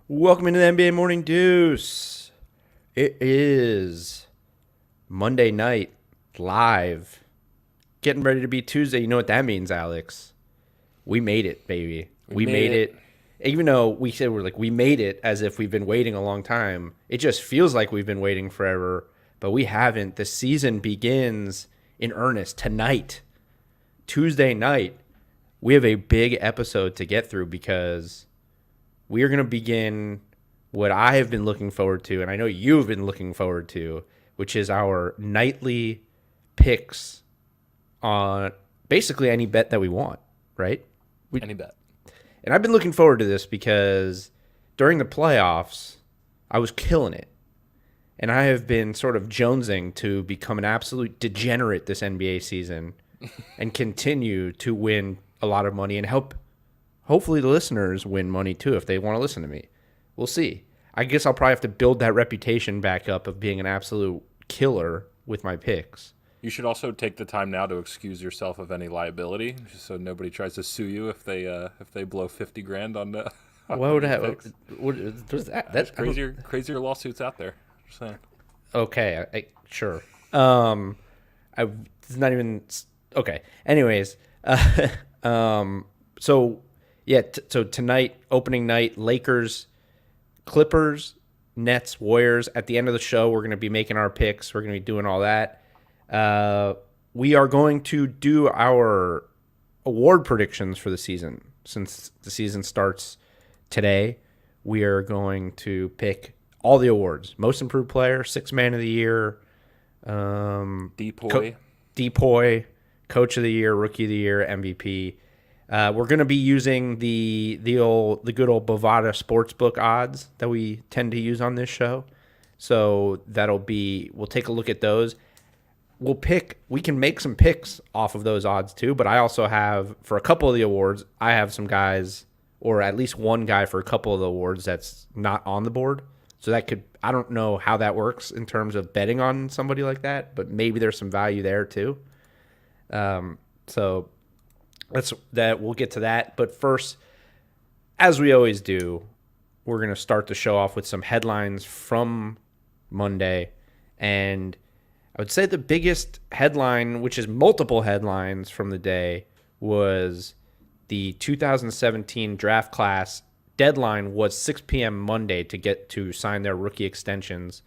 Welcome into the NBA Morning Deuce. It is Monday night, live. Getting ready to be Tuesday. You know what that means, Alex? We made it, baby. We made it. Even though we said we made it as if we've been waiting a long time, it just feels like we've been waiting forever, but we haven't. The season begins in earnest tonight, Tuesday night. We have a big episode to get through because we are going to begin what I have been looking forward to, and I know you've been looking forward to, which is our nightly picks on basically any bet that we want, right? Any bet. And I've been looking forward to this because during the playoffs, I was killing it. And I have been sort of jonesing to become an absolute degenerate this NBA season and continue to win a lot of money and help hopefully the listeners win money too if they want to listen to me. We'll see. I guess I'll probably have to build that reputation back up of being an absolute killer with my picks. You should also take the time now to excuse yourself of any liability, just so nobody tries to sue you if they blow $50,000 on the. What would have? That's crazier lawsuits out there. Just saying. Okay, sure. It's not even okay. Anyways, so tonight, opening night, Lakers, Clippers, Nets, Warriors. At the end of the show, we're going to be making our picks. We're going to be doing all that. We are going to do our award predictions for the season. Since the season starts today, we are going to pick all the awards. Most improved player, sixth man of the year, Depoy, coach of the year, rookie of the year, MVP. We're going to be using the good old Bovada Sportsbook odds that we tend to use on this show. So we'll take a look at those. We can make some picks off of those odds too, but I also have, for a couple of the awards, I have some guys, or at least one guy for a couple of the awards that's not on the board. So I don't know how that works in terms of betting on somebody like that, but maybe there's some value there too. So we'll get to that. But first, as we always do, we're going to start the show off with some headlines from Monday. And I would say the biggest headline, which is multiple headlines from the day, was the 2017 draft class deadline was 6 p.m. Monday to get to sign their rookie extensions,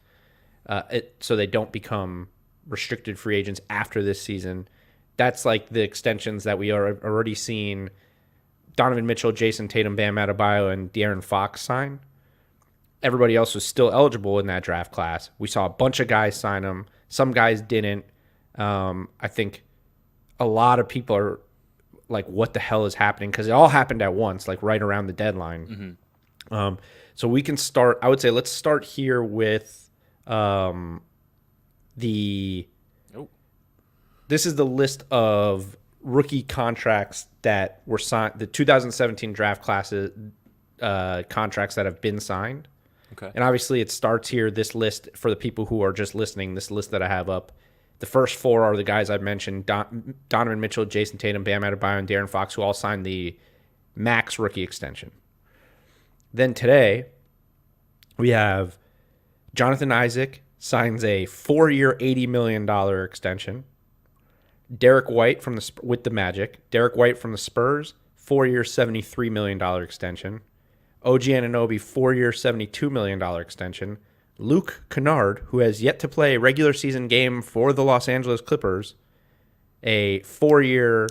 so they don't become restricted free agents after this season. That's like the extensions that we are already seeing Donovan Mitchell, Jason Tatum, Bam Adebayo, and De'Aaron Fox sign. Everybody else was still eligible in that draft class. We saw a bunch of guys sign them. Some guys didn't. I think a lot of people are like, what the hell is happening? Because it all happened at once, like right around the deadline. Mm-hmm. So we can start, I would say, let's start here with this is the list of rookie contracts that were signed, the 2017 draft classes contracts that have been signed. Okay. And obviously it starts here, this list, for the people who are just listening, this list that I have up. The first four are the guys I've mentioned, Donovan Mitchell, Jason Tatum, Bam Adebayo, and De'Aaron Fox, who all signed the max rookie extension. Then today, we have Jonathan Isaac signs a 4-year, $80 million extension. Derek White with the Magic. Derek White from the Spurs, 4-year, $73 million extension. OG Anunoby, 4-year, $72 million extension. Luke Kennard, who has yet to play a regular season game for the Los Angeles Clippers, a 4-year,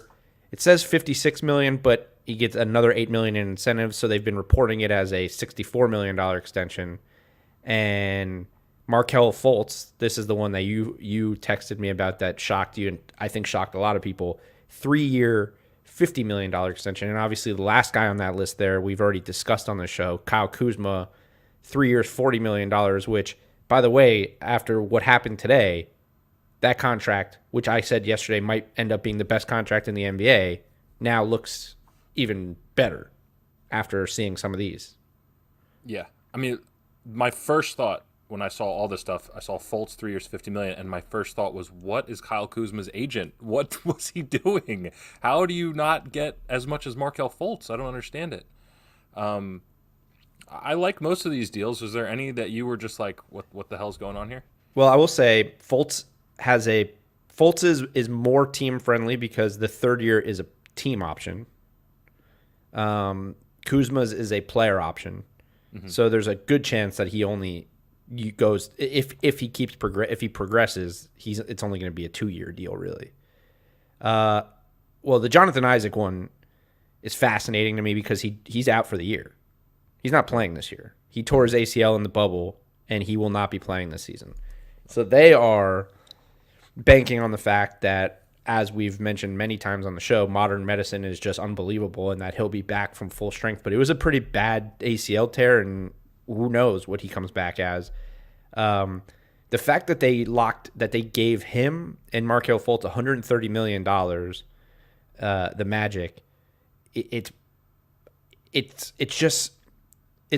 it says $56 million, but he gets another $8 million in incentives, so they've been reporting it as a $64 million extension. And Markelle Fultz, this is the one that you texted me about that shocked you, and I think shocked a lot of people, 3-year, $50 million extension. And obviously the last guy on that list there, we've already discussed on the show, Kyle Kuzma, 3 years, $40 million, which, by the way, after what happened today, that contract, which I said yesterday might end up being the best contract in the NBA, now looks even better after seeing some of these. Yeah. I mean, my first thought when I saw all this stuff, I saw Fultz 3 years, $50 million, and my first thought was, what is Kyle Kuzma's agent? What was he doing? How do you not get as much as Markelle Fultz? I don't understand it. I like most of these deals. Was there any that you were just like, what the hell's going on here? Well, I will say Fultz is more team friendly because the third year is a team option. Kuzma's is a player option, so there's a good chance that he goes if he keeps if he progresses, it's only going to be a 2-year deal really. Well, the Jonathan Isaac one is fascinating to me because he's out for the year. He's not playing this year. He tore his ACL in the bubble, and he will not be playing this season. So they are banking on the fact that, as we've mentioned many times on the show, modern medicine is just unbelievable and that he'll be back from full strength. But it was a pretty bad ACL tear, and who knows what he comes back as. The fact that they gave him and Markelle Fultz $130 million, the Magic, it's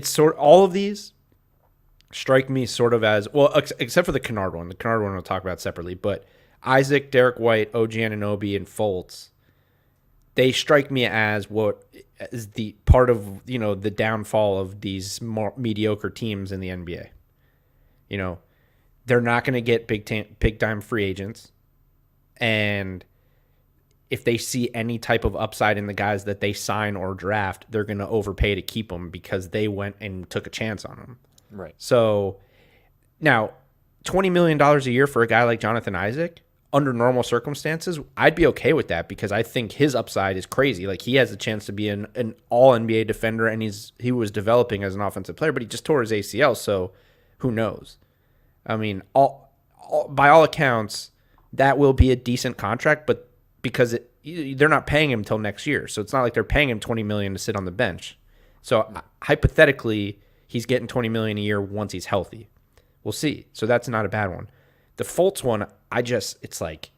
sort of, all of these strike me sort of as, well, except for the Kennard one. The Kennard one we'll talk about separately, but Isaac, Derek White, OG Anunoby, and Fultz, they strike me as what is the part of, the downfall of these more mediocre teams in the NBA. They're not going to get big time free agents, and if they see any type of upside in the guys that they sign or draft, they're going to overpay to keep them because they went and took a chance on them. Right. So now, $20 million a year for a guy like Jonathan Isaac, under normal circumstances, I'd be okay with that because I think his upside is crazy. Like, he has a chance to be an all-NBA defender, and he was developing as an offensive player, but he just tore his ACL, so who knows? I mean, by all accounts, that will be a decent contract, but because they're not paying him until next year, so it's not like they're paying him $20 million to sit on the bench. So hypothetically, he's getting $20 million a year once he's healthy. We'll see. So that's not a bad one. The Fultz one, it's like,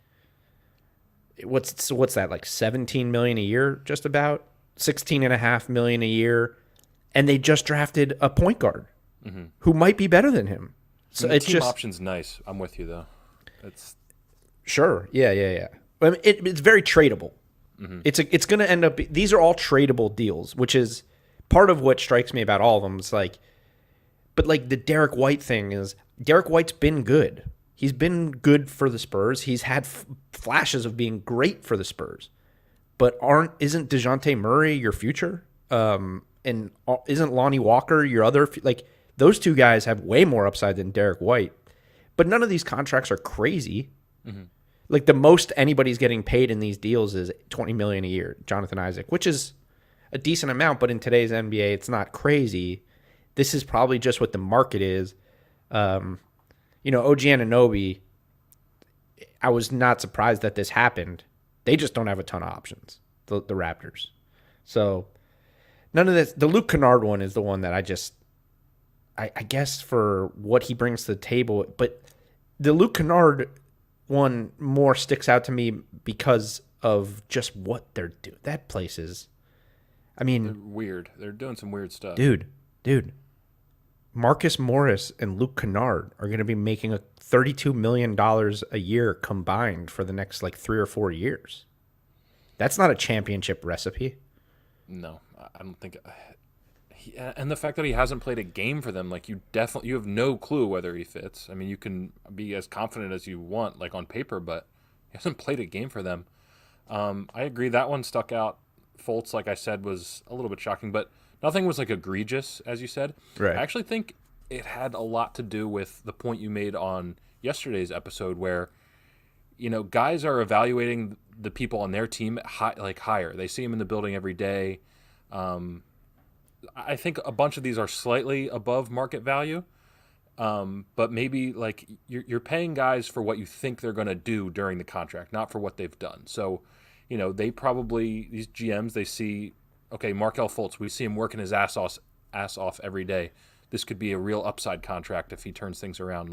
what's that, like $17 million a year, just about $16.5 million a year, and they just drafted a point guard who might be better than him. So the it's team just option's nice. I'm with you though. It's sure, yeah. I mean, it's very tradable. It's going to end up. These are all tradable deals, which is part of what strikes me about all of them. It's like, but like the Derek White thing is, Derek White's been good. He's been good for the Spurs. He's had flashes of being great for the Spurs, but isn't DeJounte Murray your future? And isn't Lonnie Walker your other? Like, those two guys have way more upside than Derek White, but none of these contracts are crazy. Like, the most anybody's getting paid in these deals is $20 million a year, Jonathan Isaac, which is a decent amount, but in today's NBA, it's not crazy. This is probably just what the market is. OG Anunoby, I was not surprised that this happened. They just don't have a ton of options, the Raptors. So none of this. The Luke Kennard one is the one that I guess for what he brings to the table, but the Luke Kennard one more sticks out to me because of just what they're doing. That place is, I mean, they're weird. They're doing some weird stuff. Dude. Marcus Morris and Luke Kennard are going to be making $32 million a year combined for the next 3 or 4 years. That's not a championship recipe. No, I don't think. And the fact that he hasn't played a game for them, you have no clue whether he fits. I mean, you can be as confident as you want, on paper, but he hasn't played a game for them. I agree, that one stuck out. Fultz, like I said, was a little bit shocking, but nothing was egregious, as you said. Right. I actually think it had a lot to do with the point you made on yesterday's episode, where guys are evaluating the people on their team higher. They see them in the building every day. I think a bunch of these are slightly above market value, but maybe you're paying guys for what you think they're going to do during the contract, not for what they've done. So, they probably, these GMs, they see, okay, Markelle Fultz, we see him working his ass off every day. This could be a real upside contract if he turns things around.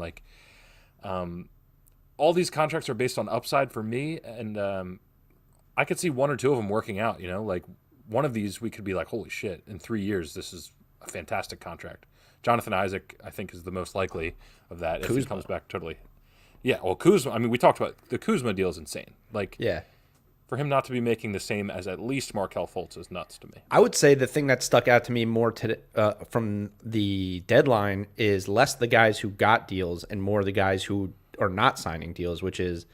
All these contracts are based on upside for me, and I could see one or two of them working out. One of these we could be holy shit, in 3 years this is a fantastic contract. Jonathan Isaac, I think, is the most likely of that. Kuzma. If he comes back totally. Yeah, well, Kuzma, I mean, we talked about the Kuzma deal is insane. Yeah. for him not to be making the same as at least Markelle Fultz is nuts to me. I would say the thing that stuck out to me more from the deadline is less the guys who got deals and more the guys who are not signing deals, which is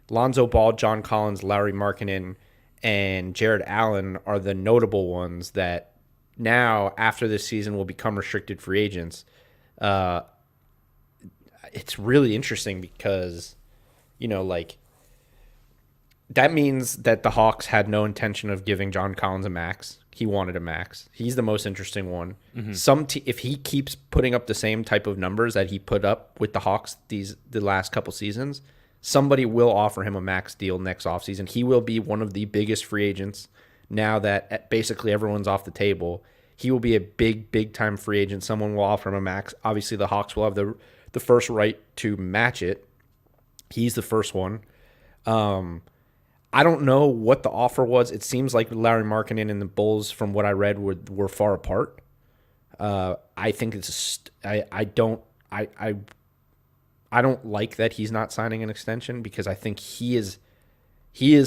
Lonzo Ball, John Collins, Lauri Markanen, and Jarrett Allen are the notable ones that now, after this season, will become restricted free agents. It's really interesting because, that means that the Hawks had no intention of giving John Collins a max. He wanted a max. He's the most interesting one. Mm-hmm. If he keeps putting up the same type of numbers that he put up with the Hawks the last couple seasons, somebody will offer him a max deal next offseason. He will be one of the biggest free agents now that basically everyone's off the table. He will be a big time free agent. Someone will offer him a max. Obviously, the Hawks will have the first right to match it. He's the first one. I don't know what the offer was. It seems like Lauri Markanen and the Bulls, from what I read, were far apart. I think I don't like that he's not signing an extension because I think he is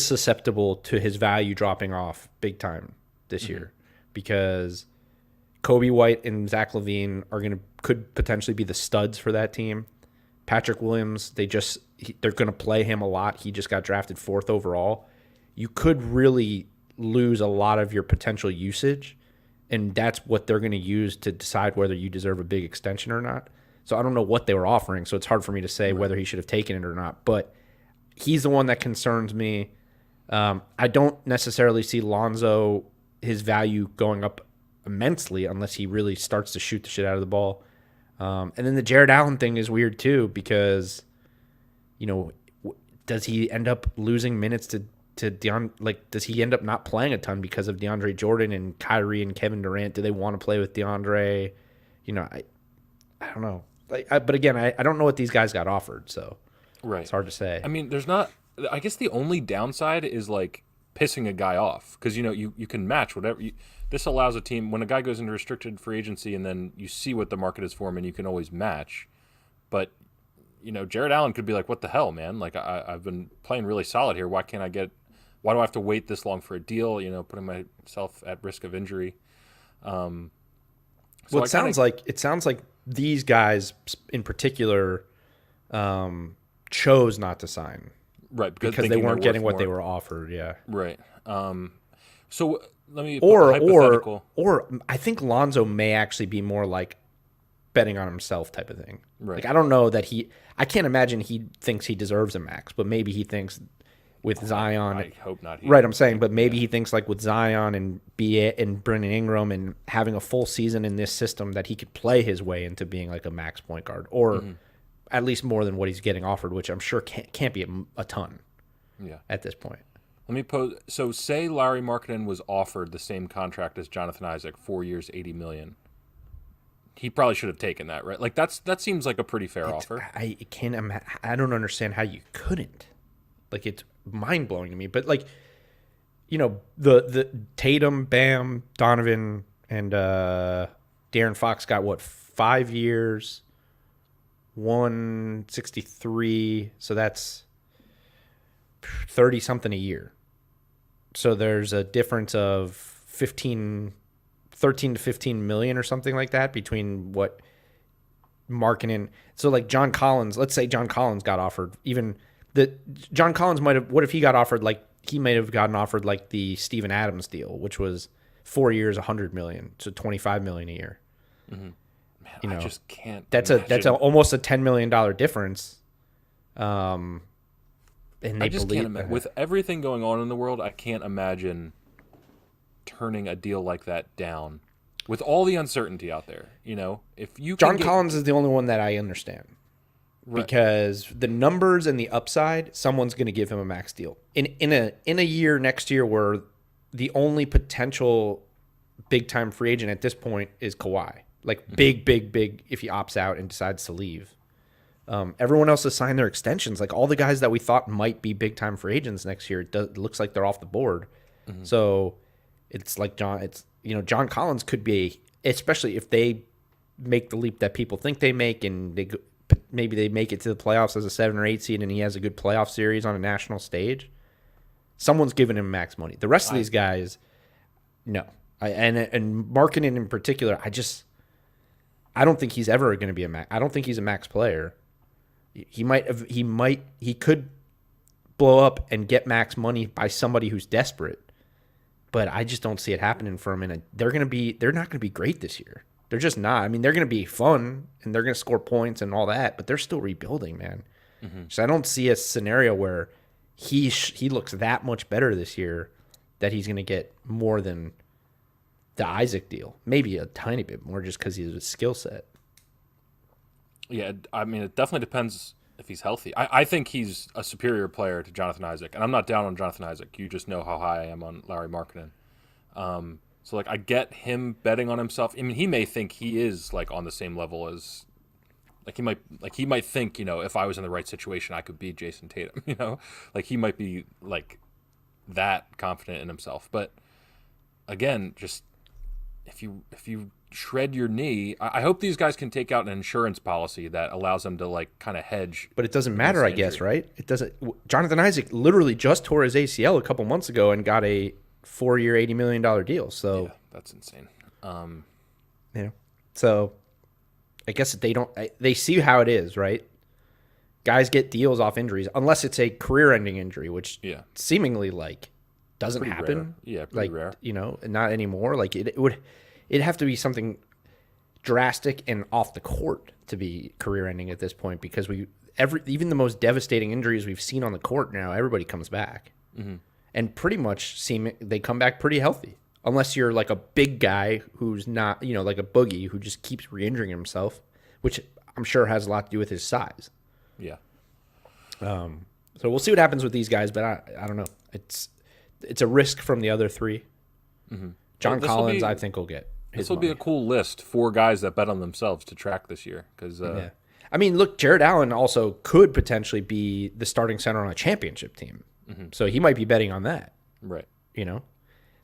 susceptible to his value dropping off big time this year because Kobe White and Zach LaVine could potentially be the studs for that team. Patrick Williams, they're going to play him a lot. He just got drafted 4th overall. You could really lose a lot of your potential usage, and that's what they're going to use to decide whether you deserve a big extension or not. So I don't know what they were offering, so it's hard for me to say whether he should have taken it or not. But he's the one that concerns me. I don't necessarily see Lonzo, his value going up immensely unless he really starts to shoot the shit out of the ball. And then the Jarrett Allen thing is weird too because, does he end up losing minutes to does he end up not playing a ton because of DeAndre Jordan and Kyrie and Kevin Durant? Do they want to play with DeAndre? I don't know. But again, I don't know what these guys got offered, so it's hard to say. I mean, I guess the only downside is pissing a guy off because you can match whatever. This allows a team when a guy goes into restricted free agency and then you see what the market is for him and you can always match. But Jarrett Allen could be like, "What the hell, man? I've been playing really solid here. Why do I have to wait this long for a deal? Putting myself at risk of injury." It sounds like these guys in particular chose not to sign, right? Because they weren't getting what they were offered. Yeah, right. So let me put a hypothetical. Or I think Lonzo may actually be more like betting on himself type of thing. Right. I don't know that I can't imagine he thinks he deserves a max, but maybe he thinks with Zion. I hope not. Right, I'm saying, but maybe he thinks with Zion and and Brendan Ingram and having a full season in this system that he could play his way into being a max point guard or at least more than what he's getting offered, which I'm sure can't be a ton. Yeah. At this point. Let me pose. So, say Lauri Markanen was offered the same contract as Jonathan Isaac, 4 years, $80 million. He probably should have taken that, right? That seems like a pretty fair offer. I don't understand how you couldn't. It's mind blowing to me. But the Tatum, Bam, Donovan, and De'Aaron Fox got 5 years, 163. So that's 30 something a year. So there's a difference of 13 to 15 million or something like that between what Markanen. So John Collins, let's say John Collins got offered John Collins what if he got offered he might have gotten offered the Steven Adams deal, which was 4 years, 100 million, so 25 million a year. Mm-hmm. Man, I just can't. That's almost a $10 million difference. And I just can't imagine. With everything going on in the world, I can't imagine turning a deal like that down with all the uncertainty out there. If you John Collins is the only one that I understand. Right. Because the numbers and the upside, someone's going to give him a max deal. In a year next year where the only potential big time free agent at this point is Kawhi. Big if he opts out and decides to leave. Everyone else has signed their extensions. All the guys that we thought might be big time free agents next year, it looks like they're off the board. Mm-hmm. So it's John Collins could be, especially if they make the leap that people think they make, and maybe they make it to the playoffs as a 7 or 8 seed, and he has a good playoff series on a national stage. Someone's giving him max money. The rest of these guys, no. And Markkanen in particular, I don't think he's ever going to be a max. I don't think he's a max player. He could blow up and get max money by somebody who's desperate, but I just don't see it happening for him. And they're not going to be great this year. They're just not. I mean, they're going to be fun and they're going to score points and all that, but they're still rebuilding, man. Mm-hmm. So I don't see a scenario where he looks that much better this year that he's going to get more than the Isaac deal. Maybe a tiny bit more just because he has a skill set. Yeah, I mean, it definitely depends if he's healthy. I think he's a superior player to Jonathan Isaac, and I'm not down on Jonathan Isaac. You just know how high I am on Lauri Markanen. So, like, I get him betting on himself. I mean, he may think he is, like, on the same level as, he might think, if I was in the right situation, I could beat Jason Tatum, Like, he might be, like, that confident in himself. But, again, just if you shred your knee, I hope these guys can take out an insurance policy that allows them to, like, kind of hedge. But it doesn't matter, I guess, right? It doesn't. Jonathan Isaac literally just tore his ACL a couple months ago and got a 4-year, $80 million deal. So yeah, that's insane. So I guess they see how it is, right? Guys get deals off injuries unless it's a career-ending injury, which seemingly like doesn't pretty happen. Rare. Yeah, pretty like, rare. Not anymore. Like it'd have to be something drastic and off the court to be career-ending at this point, because even the most devastating injuries we've seen on the court now, everybody comes back. Mm-hmm. And pretty much they come back pretty healthy. Unless you're like a big guy who's not, like a Boogie who just keeps re-injuring himself, which I'm sure has a lot to do with his size. Yeah. So we'll see what happens with these guys, but I don't know. It's a risk from the other three. Mm-hmm. John Collins, I think, will get his This will be a cool list for guys that bet on themselves to track this year. Because I mean, look, Jarrett Allen also could potentially be the starting center on a championship team. Mm-hmm. So he might be betting on that. Right.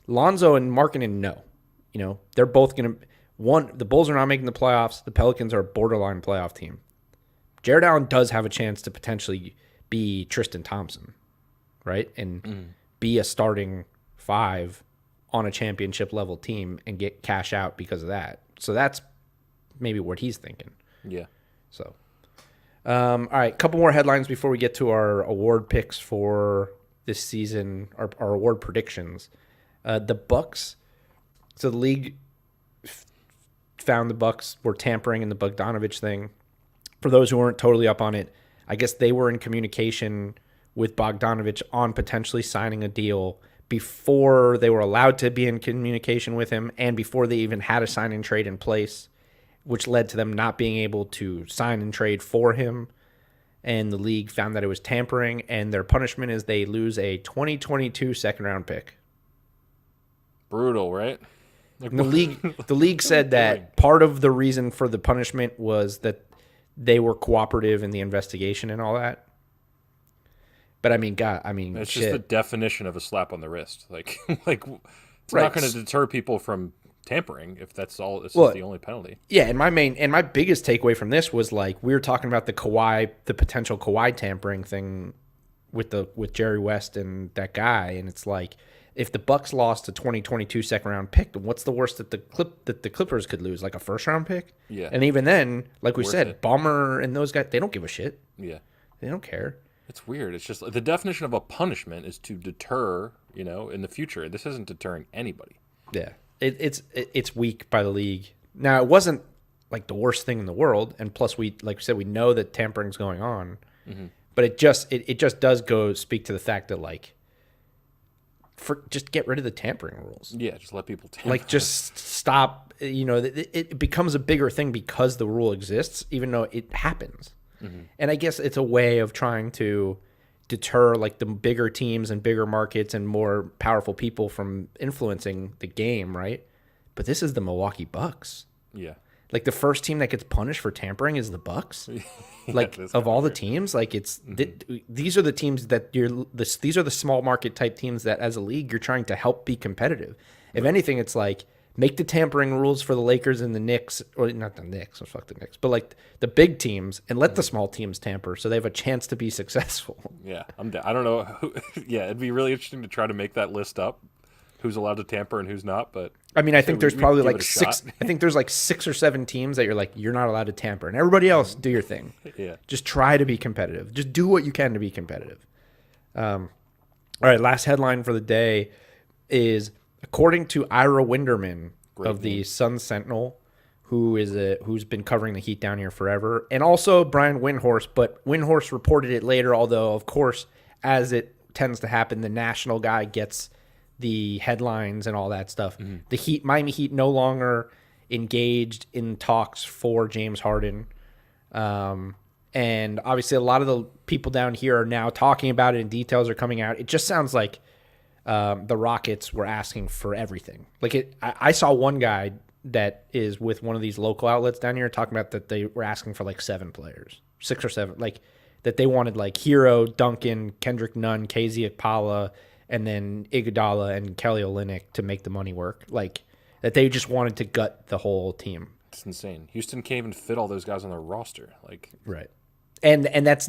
Lonzo and Markkanen, no. They're both going to – the Bulls are not making the playoffs. The Pelicans are a borderline playoff team. Jarrett Allen does have a chance to potentially be Tristan Thompson, right? And be a starting 5 on a championship-level team and get cash out because of that. So that's maybe what he's thinking. Yeah. So, all right, a couple more headlines before we get to our award picks for this season, our award predictions. The Bucks. So the league found the Bucks were tampering in the Bogdanovich thing. For those who weren't totally up on it, I guess they were in communication with Bogdanovich on potentially signing a deal before they were allowed to be in communication with him and before they even had a sign and trade in place, which led to them not being able to sign and trade for him. And the league found that it was tampering, and their punishment is they lose a 2022 second-round pick. Brutal, right? The league said that part of the reason for the punishment was that they were cooperative in the investigation and all that. But it's just the definition of a slap on the wrist. Like it's right. Not going to deter people from tampering if that's all. This is the only penalty. Yeah, and my biggest takeaway from this was like we were talking about the potential Kawhi tampering thing with Jerry West and that guy, and it's like if the Bucks lost a 2022 second round pick, then what's the worst that the Clippers could lose? Like a first round pick? Yeah. And even then, like we said, it. Bummer and those guys, they don't give a shit. Yeah. They don't care. It's weird. It's just the definition of a punishment is to deter, in the future. This isn't deterring anybody. Yeah. It's weak by the league. Now, it wasn't like the worst thing in the world, and plus we know that tampering's going on. Mm-hmm. But it just does go speak to the fact that just get rid of the tampering rules. Yeah, just let people tamper. Like just stop, it becomes a bigger thing because the rule exists even though it happens. Mm-hmm. And I guess it's a way of trying to deter like the bigger teams and bigger markets and more powerful people from influencing the game, right? But this is the Milwaukee Bucks. Yeah. Like the first team that gets punished for tampering is the Bucks. Of all the teams, it's these are the teams that these are the small market type teams that as a league you're trying to help be competitive. If anything, it's like make the tampering rules for the Lakers and the Knicks, or not the Knicks, or fuck the Knicks, but like the big teams, and let the small teams tamper so they have a chance to be successful. Yeah, I don't know. Yeah, it'd be really interesting to try to make that list up. Who's allowed to tamper and who's not, but I mean, I think there's probably like six. I think there's like 6 or 7 teams that you're not allowed to tamper, and everybody else do your thing. Yeah, just try to be competitive. Just do what you can to be competitive. All right, last headline for the day is according to Ira Winderman of the Sun Sentinel, who's been covering the Heat down here forever, and also Brian Windhorst, but Windhorst reported it later, although of course, as it tends to happen, the national guy gets the headlines and all that stuff. The Miami Heat no longer engaged in talks for James Harden. And obviously a lot of the people down here are now talking about it and details are coming out. It just sounds like the Rockets were asking for everything. Like I saw one guy that is with one of these local outlets down here talking about that they were asking for like 7 players, 6 or 7, like that they wanted like Hero, Duncan, Kendrick Nunn, KZ Okpala, and then Iguodala and Kelly Olynyk to make the money work. Like that they just wanted to gut the whole team. It's insane. Houston can't even fit all those guys on their roster. Like right. And that's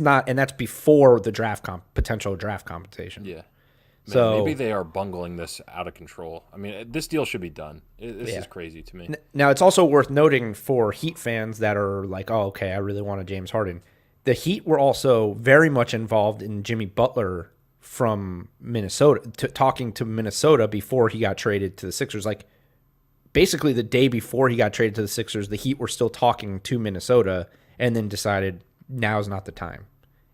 before the potential draft compensation. Yeah. Man, so maybe they are bungling this out of control. I mean, this deal should be done. This is crazy to me. Now, it's also worth noting for Heat fans that are like, oh, okay, I really want a James Harden. The Heat were also very much involved in Jimmy Butler from Minnesota, talking to Minnesota before he got traded to the Sixers. Like, basically the day before he got traded to the Sixers, the Heat were still talking to Minnesota and then decided now's not the time.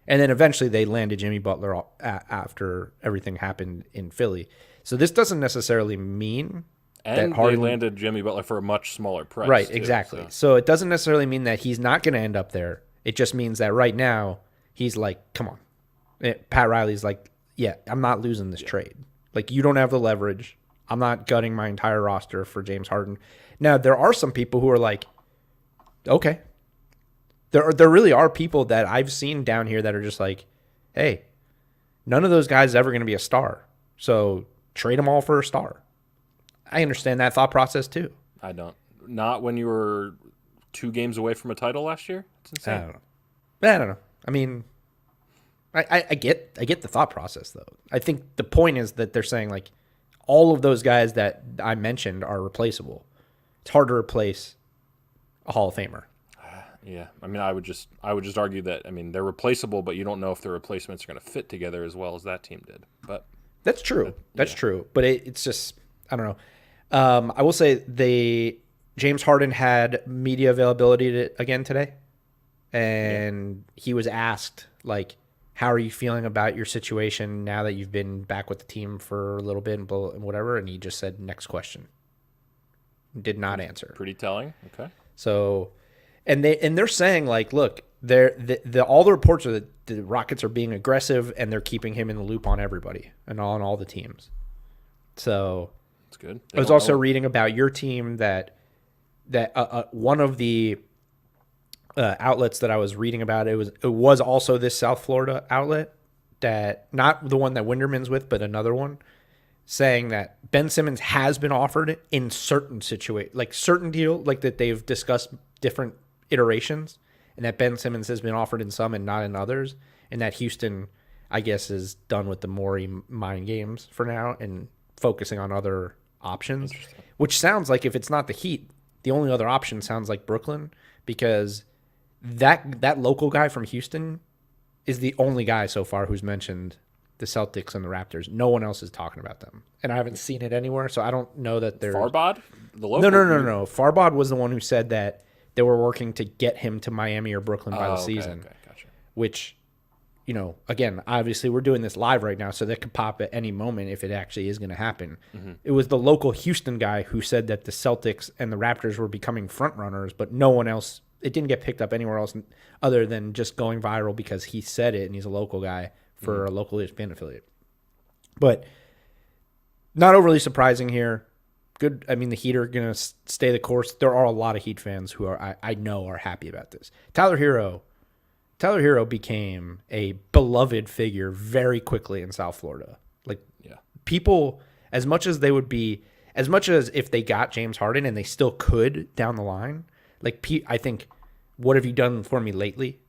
And then eventually they landed Jimmy Butler after everything happened in Philly. So this doesn't necessarily mean and that Harden they landed Jimmy Butler for a much smaller price. Right, too, exactly. So it doesn't necessarily mean that he's not going to end up there. It just means that right now he's like, come on. Pat Riley's like, yeah, I'm not losing this trade. Like, you don't have the leverage. I'm not gutting my entire roster for James Harden. Now, there are some people who are like, okay. There really are people that I've seen down here that are just like, hey, none of those guys is ever going to be a star. So trade them all for a star. I understand that thought process too. I don't. Not when you were 2 games away from a title last year. It's insane. I don't know. I mean, I get the thought process though. I think the point is that they're saying like all of those guys that I mentioned are replaceable. It's hard to replace a Hall of Famer. Yeah, I mean, I would just argue that, I mean, they're replaceable, but you don't know if their replacements are going to fit together as well as that team did. But that's true. That's true. But it's just, I don't know. I will say James Harden had media availability again today, and he was asked like, "How are you feeling about your situation now that you've been back with the team for a little bit and whatever?" And he just said, "Next question." Did not answer. Pretty telling. Okay. So. And they're saying like, look, all the reports are that the Rockets are being aggressive and they're keeping him in the loop on everybody and on all the teams. So that's good. I was also reading about your team that one of the outlets that I was reading about it was also this South Florida outlet, that not the one that Winderman's with, but another one, saying that Ben Simmons has been offered in certain situations, like certain deal, like that they've discussed different iterations, and that Ben Simmons has been offered in some and not in others, and that Houston, I guess, is done with the Morey mind games for now and focusing on other options, which sounds like if it's not the Heat, the only other option sounds like Brooklyn, because that local guy from Houston is the only guy so far who's mentioned the Celtics and the Raptors. No one else is talking about them, and I haven't seen it anywhere, so I don't know that they're Farbod. The local? No. Farbod was the one who said that they were working to get him to Miami or Brooklyn by the season. Okay, gotcha. Which, again, obviously we're doing this live right now, so that could pop at any moment if it actually is going to happen. Mm-hmm. It was the local Houston guy who said that the Celtics and the Raptors were becoming front runners, but no one else. It didn't get picked up anywhere else other than just going viral because he said it and he's a local guy for a local ESPN affiliate. But not overly surprising here. Good. I mean, the Heat are going to stay the course. There are a lot of Heat fans who I know are happy about this. Tyler Hero became a beloved figure very quickly in South Florida. Like, people, as much as they would be, as much as if they got James Harden and they still could down the line, like I think, what have you done for me lately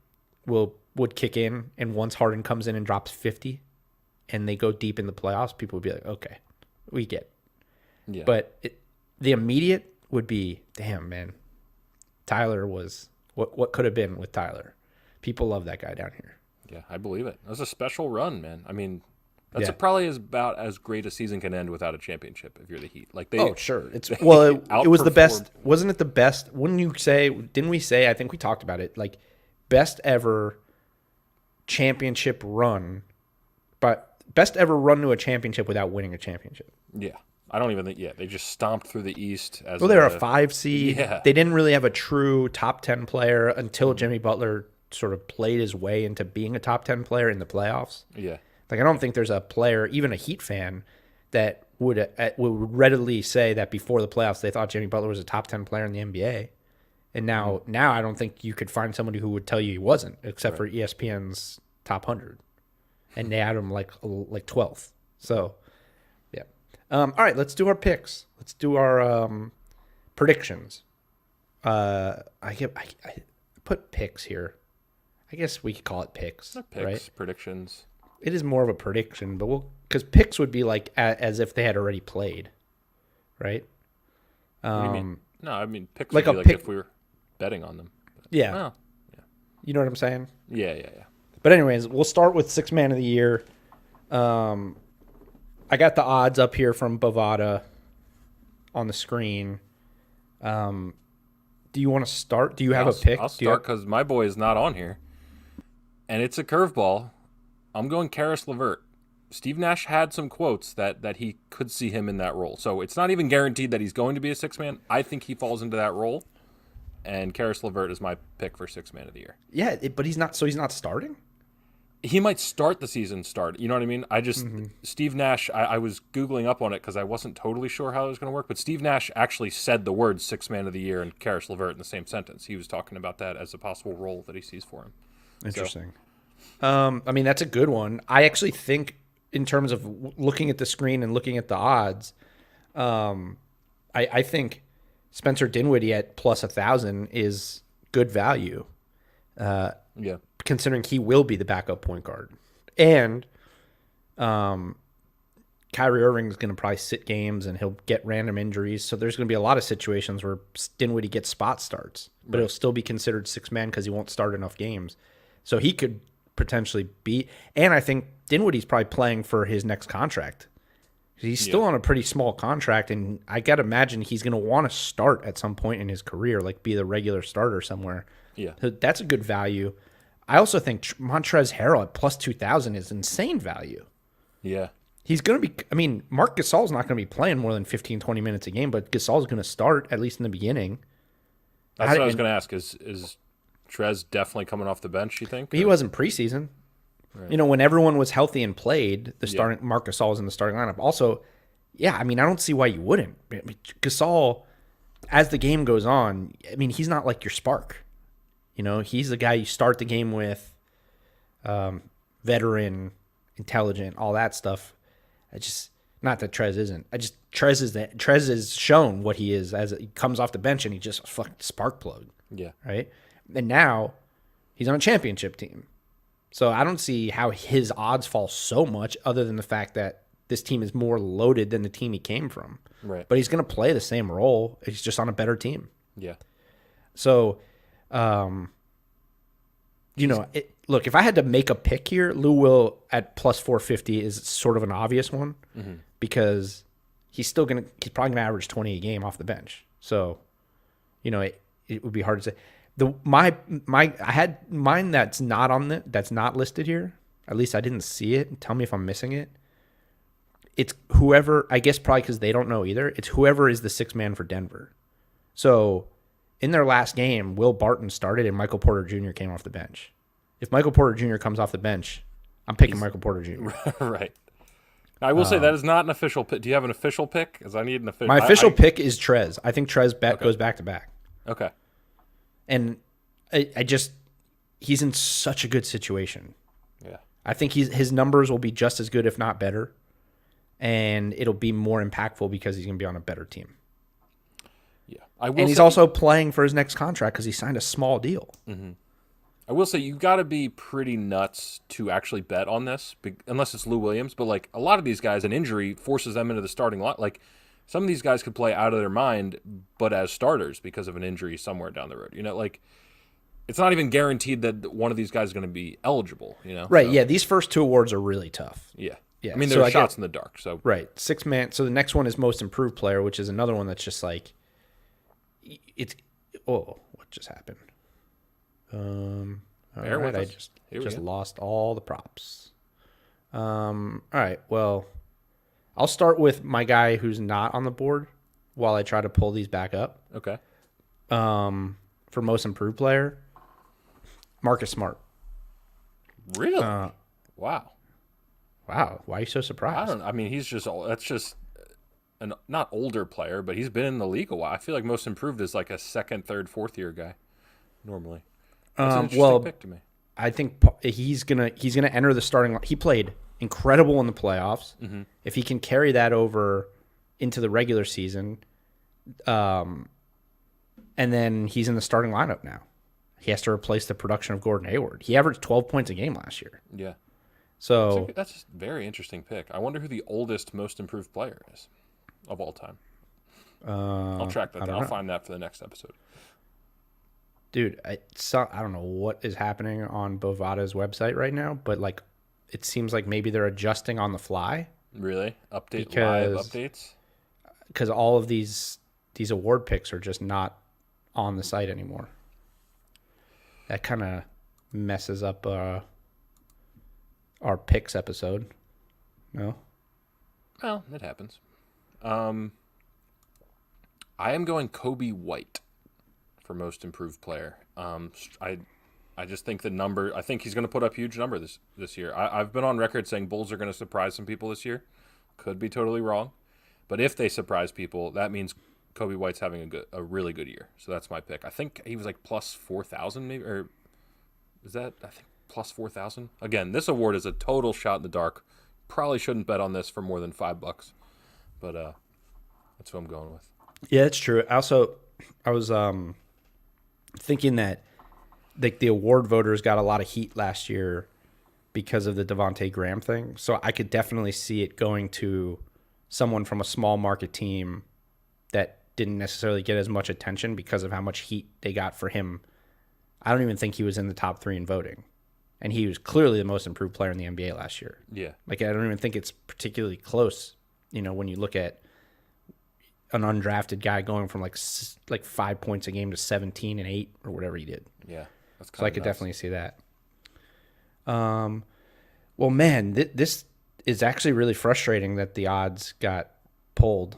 would kick in. And once Harden comes in and drops 50 and they go deep in the playoffs, people would be like, okay, we get it. Yeah. But the immediate would be, damn, man, Tyler was what could have been with Tyler. People love that guy down here. Yeah, I believe it. That was a special run, man. I mean, that's probably about as great a season can end without a championship if you're the Heat. Like Oh, sure. It was the best. Wasn't it the best? Wouldn't you say? Didn't we say? I think we talked about it. Like best ever championship run, but best ever run to a championship without winning a championship. Yeah. I don't even think. Yeah, they just stomped through the East. Well, they were a 5 seed. Yeah. They didn't really have a true top 10 player until Jimmy Butler sort of played his way into being a top 10 player in the playoffs. Yeah. Like, I don't think there's a player, even a Heat fan, that would readily say that before the playoffs they thought Jimmy Butler was a top 10 player in the NBA. And now I don't think you could find somebody who would tell you he wasn't, except for ESPN's top 100. And they had him like 12th. So, yeah. All right, let's do our picks. Let's do our predictions. I put picks here. I guess we could call it picks, Picks, right? predictions. It is more of a prediction, but because picks would be like as if they had already played, right? What do you mean? No, I mean picks like would be a like pick, if we were betting on them. But, yeah. Well, You know what I'm saying? yeah. But anyways, we'll start with 6 man of the year. I got the odds up here from Bovada on the screen. Do you want to start? Do you have a pick? I'll start because my boy is not on here, and it's a curveball. I'm going Karis LeVert. Steve Nash had some quotes that he could see him in that role. So it's not even guaranteed that he's going to be a 6-man. I think he falls into that role, and Karis LeVert is my pick for 6-man of the year. Yeah, but he's not. So he's not starting? He might start the season You know what I mean? Steve Nash, I was Googling up on it because I wasn't totally sure how it was going to work, but Steve Nash actually said the words 6-man of the year and Karis LeVert in the same sentence. He was talking about that as a possible role that he sees for him. Interesting. I mean, that's a good one. I actually think in terms of looking at the screen and looking at the odds, I think Spencer Dinwiddie at plus 1,000 is good value. Yeah. Considering he will be the backup point guard. And Kyrie Irving is going to probably sit games and he'll get random injuries. So there's going to be a lot of situations where Dinwiddie gets spot starts, but he'll still be considered 6-man because he won't start enough games. So he could potentially be. And I think Dinwiddie's probably playing for his next contract. He's still on a pretty small contract, and I got to imagine he's going to want to start at some point in his career, like be the regular starter somewhere. Yeah. So that's a good value. I also think Montrezl Harrell at plus 2,000 is insane value. Yeah. He's going to be, I mean, Marc Gasol's not going to be playing more than 15, 20 minutes a game, but Gasol's going to start, at least in the beginning. That's what I was going to ask. Is Trez definitely coming off the bench, you think? He wasn't preseason. Right. You know, when everyone was healthy and played, the starting Marc Gasol was in the starting lineup. Also, yeah, I mean, I don't see why you wouldn't. I mean, Gasol, as the game goes on, I mean, he's not like your spark. You know, he's the guy you start the game with, veteran, intelligent, all that stuff. Not that Trez isn't. Trez is shown what he is as he comes off the bench and he just a fucking spark plug. Yeah. Right? And now he's on a championship team. So I don't see how his odds fall so much other than the fact that this team is more loaded than the team he came from. Right. But he's going to play the same role. He's just on a better team. Yeah. So, look, if I had to make a pick here, Lou Will at plus 450 is sort of an obvious one because he's probably going to average 20 a game off the bench. So, you know, it would be hard to say. I had mine that's not listed here. At least I didn't see it. Tell me if I'm missing it. It's whoever, I guess probably because they don't know either. It's whoever is the 6-man for Denver. So in their last game, Will Barton started and Michael Porter Jr. came off the bench. If Michael Porter Jr. comes off the bench, I'm picking Michael Porter Jr. Right. I will say that is not an official pick. Do you have an official pick? Because I need an official. My official pick is Trez. I think Trez goes back to back. Okay. And he's in such a good situation. Yeah. I think his numbers will be just as good, if not better. and it'll be more impactful because he's going to be on a better team. Yeah. And he's also playing for his next contract because he signed a small deal. I will say you got to be pretty nuts to actually bet on this, unless it's Lou Williams. But like a lot of these guys, an injury forces them into the starting lot. Like some of these guys could play out of their mind, but as starters because of an injury somewhere down the road. Like it's not even guaranteed that one of these guys is going to be eligible. Right? So, yeah, these first two awards are really tough. Yeah. Yeah. I mean, there are shots in the dark. So right, 6 man. So the next one is most improved player, which is another one that's just like it's. Oh, what just happened? All right, I just lost all the props. All right, well, I'll start with my guy who's not on the board while I try to pull these back up. Okay. For most improved player, Marcus Smart. Really? Wow. Wow. Why are you so surprised? I mean, that's just an not older player, but he's been in the league a while. I feel like most improved is like a second, third, fourth year guy normally. That's an interesting pick to me. I think he's gonna enter the starting. He played incredible in the playoffs. Mm-hmm. If he can carry that over into the regular season, and then he's in the starting lineup now. He has to replace the production of Gordon Hayward. He averaged 12 points a game last year. Yeah. So that's a very interesting pick. I wonder who the oldest most improved player is of all time. I'll track that. I'll find that for the next episode. Dude, I don't know what is happening on Bovada's website right now, but like, it seems like maybe they're adjusting on the fly. Really? Live updates? Because all of these award picks are just not on the site anymore. That kind of messes up our picks episode. No? Well, it happens. I am going Kobe White for most improved player. I just think I think he's going to put up huge number this year. I've been on record saying Bulls are going to surprise some people this year. Could be totally wrong. But if they surprise people, that means Kobe White's having a really good year. So that's my pick. I think he was like plus 4,000 maybe, or is that, I think, plus 4,000? Again, this award is a total shot in the dark. Probably shouldn't bet on this for more than $5. But that's what I'm going with. Yeah, that's true. Also, I was thinking that like the award voters got a lot of heat last year because of the Devontae Graham thing. So I could definitely see it going to someone from a small market team that didn't necessarily get as much attention because of how much heat they got for him. I don't even think he was in the top 3 in voting. And he was clearly the most improved player in the NBA last year. Yeah. Like, I don't even think it's particularly close, when you look at an undrafted guy going from like 5 points a game to 17 and 8 or whatever he did. Yeah. That's kind so I could definitely see that. Well, man, this is actually really frustrating that the odds got pulled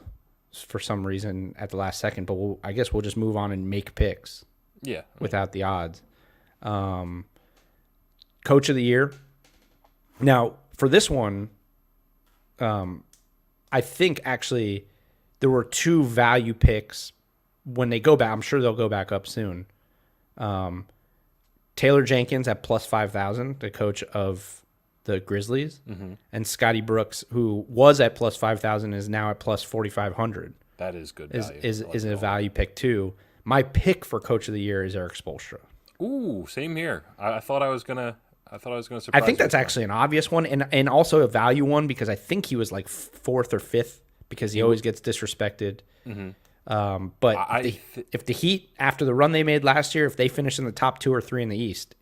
for some reason at the last second, but I guess we'll just move on and make picks. Yeah. Without the odds. Coach of the year. Now, for this one, I think actually there were 2 value picks when they go back. I'm sure they'll go back up soon. Taylor Jenkins at plus 5,000, the coach of the Grizzlies, and Scotty Brooks, who was at plus 5,000, is now at plus 4,500. That is good value. Is a value pick too. My pick for coach of the year is Eric Spoelstra. Ooh, same here. I thought I was gonna surprise. I think that's actually an obvious one, and also a value one because I think he was like 4th or 5th because he always gets disrespected. But if the Heat, after the run they made last year, if they finish in the top 2 or 3 in the East,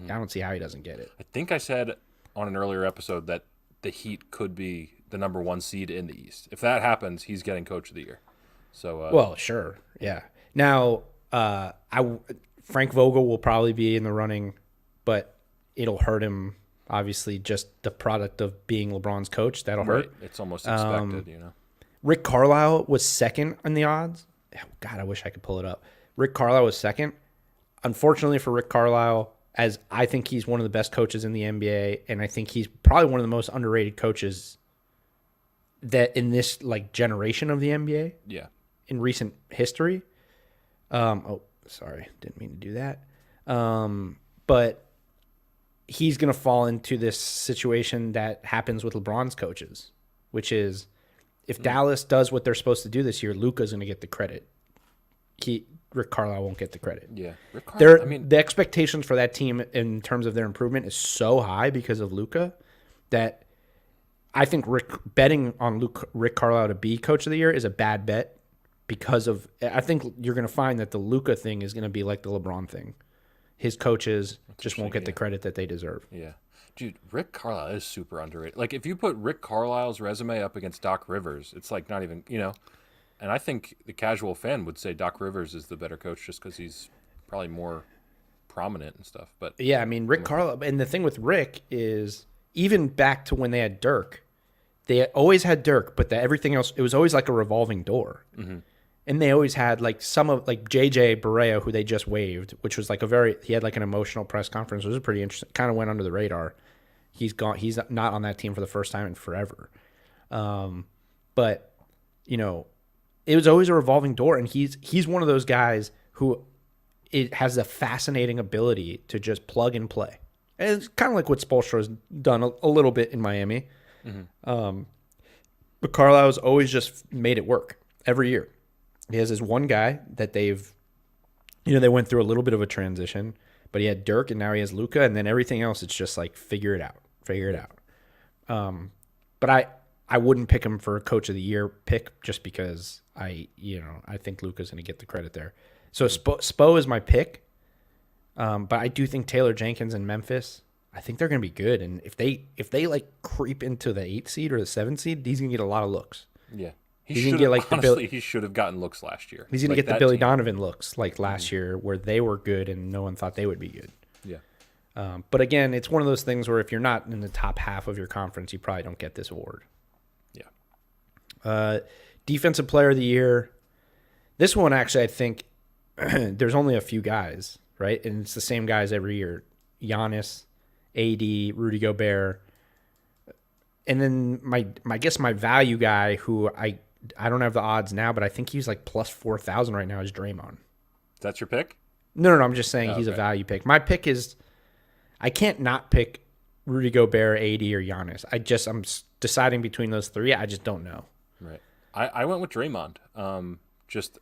I don't see how he doesn't get it. I think I said on an earlier episode that the Heat could be the number 1 seed in the East. If that happens, he's getting coach of the year. So well, sure, yeah. Now, Frank Vogel will probably be in the running, but it'll hurt him. Obviously, just the product of being LeBron's coach, that'll hurt. It's almost expected, Rick Carlisle was second in the odds. Oh, God, I wish I could pull it up. Rick Carlisle was second. Unfortunately for Rick Carlisle, as I think he's one of the best coaches in the NBA, and I think he's probably one of the most underrated coaches that in this generation of the NBA. Yeah. In recent history. Sorry, didn't mean to do that. But he's going to fall into this situation that happens with LeBron's coaches, which is if Dallas does what they're supposed to do this year, Luka's going to get the credit. Rick Carlisle won't get the credit. Yeah, Rick Carlisle, the expectations for that team in terms of their improvement is so high because of Luka that I think betting on Rick Carlisle to be coach of the year is a bad bet because of I think you're going to find that the Luka thing is going to be like the LeBron thing. His coaches just won't get the credit that they deserve. Yeah. Dude, Rick Carlisle is super underrated. Like, if you put Rick Carlisle's resume up against Doc Rivers, it's like not even, and I think the casual fan would say Doc Rivers is the better coach just because he's probably more prominent and stuff. But yeah, I mean, Rick Carlisle, and the thing with Rick is even back to when they had Dirk, they always had Dirk, but everything else, it was always like a revolving door. Mm-hmm. And they always had like some of like JJ Barea, who they just waived, which was like he had like an emotional press conference. It was pretty interesting. Kind of went under the radar. He's gone. He's not on that team for the first time in forever. But it was always a revolving door, and he's one of those guys who it has a fascinating ability to just plug and play. And it's kind of like what Spoelstra's done a little bit in Miami. Mm-hmm. But Carlisle's always just made it work every year. He has this one guy that they went through a little bit of a transition, but he had Dirk and now he has Luka, and then everything else, it's just like figure it out. But I wouldn't pick him for a coach of the year pick just because I think Luka's going to get the credit there. So Spo is my pick, but I do think Taylor Jenkins in Memphis, I think they're going to be good, and if they like creep into the 8th seed or the 7th seed, he's going to get a lot of looks. Yeah. He's going to get like he should have gotten looks last year. He's going to get the Billy Donovan looks like last year where they were good and no one thought they would be good. Yeah. But again, it's one of those things where if you're not in the top half of your conference, you probably don't get this award. Yeah. Defensive Player of the Year. This one, actually, I think there's only a few guys, right? And it's the same guys every year. Giannis, AD, Rudy Gobert. And then my value guy who I don't have the odds now, but I think he's like plus 4,000 right now is Draymond. That's your pick? No, I'm just saying he's a value pick. My pick is I can't not pick Rudy Gobert, AD, or Giannis. I'm deciding between those three. I just don't know. Right. I went with Draymond. I just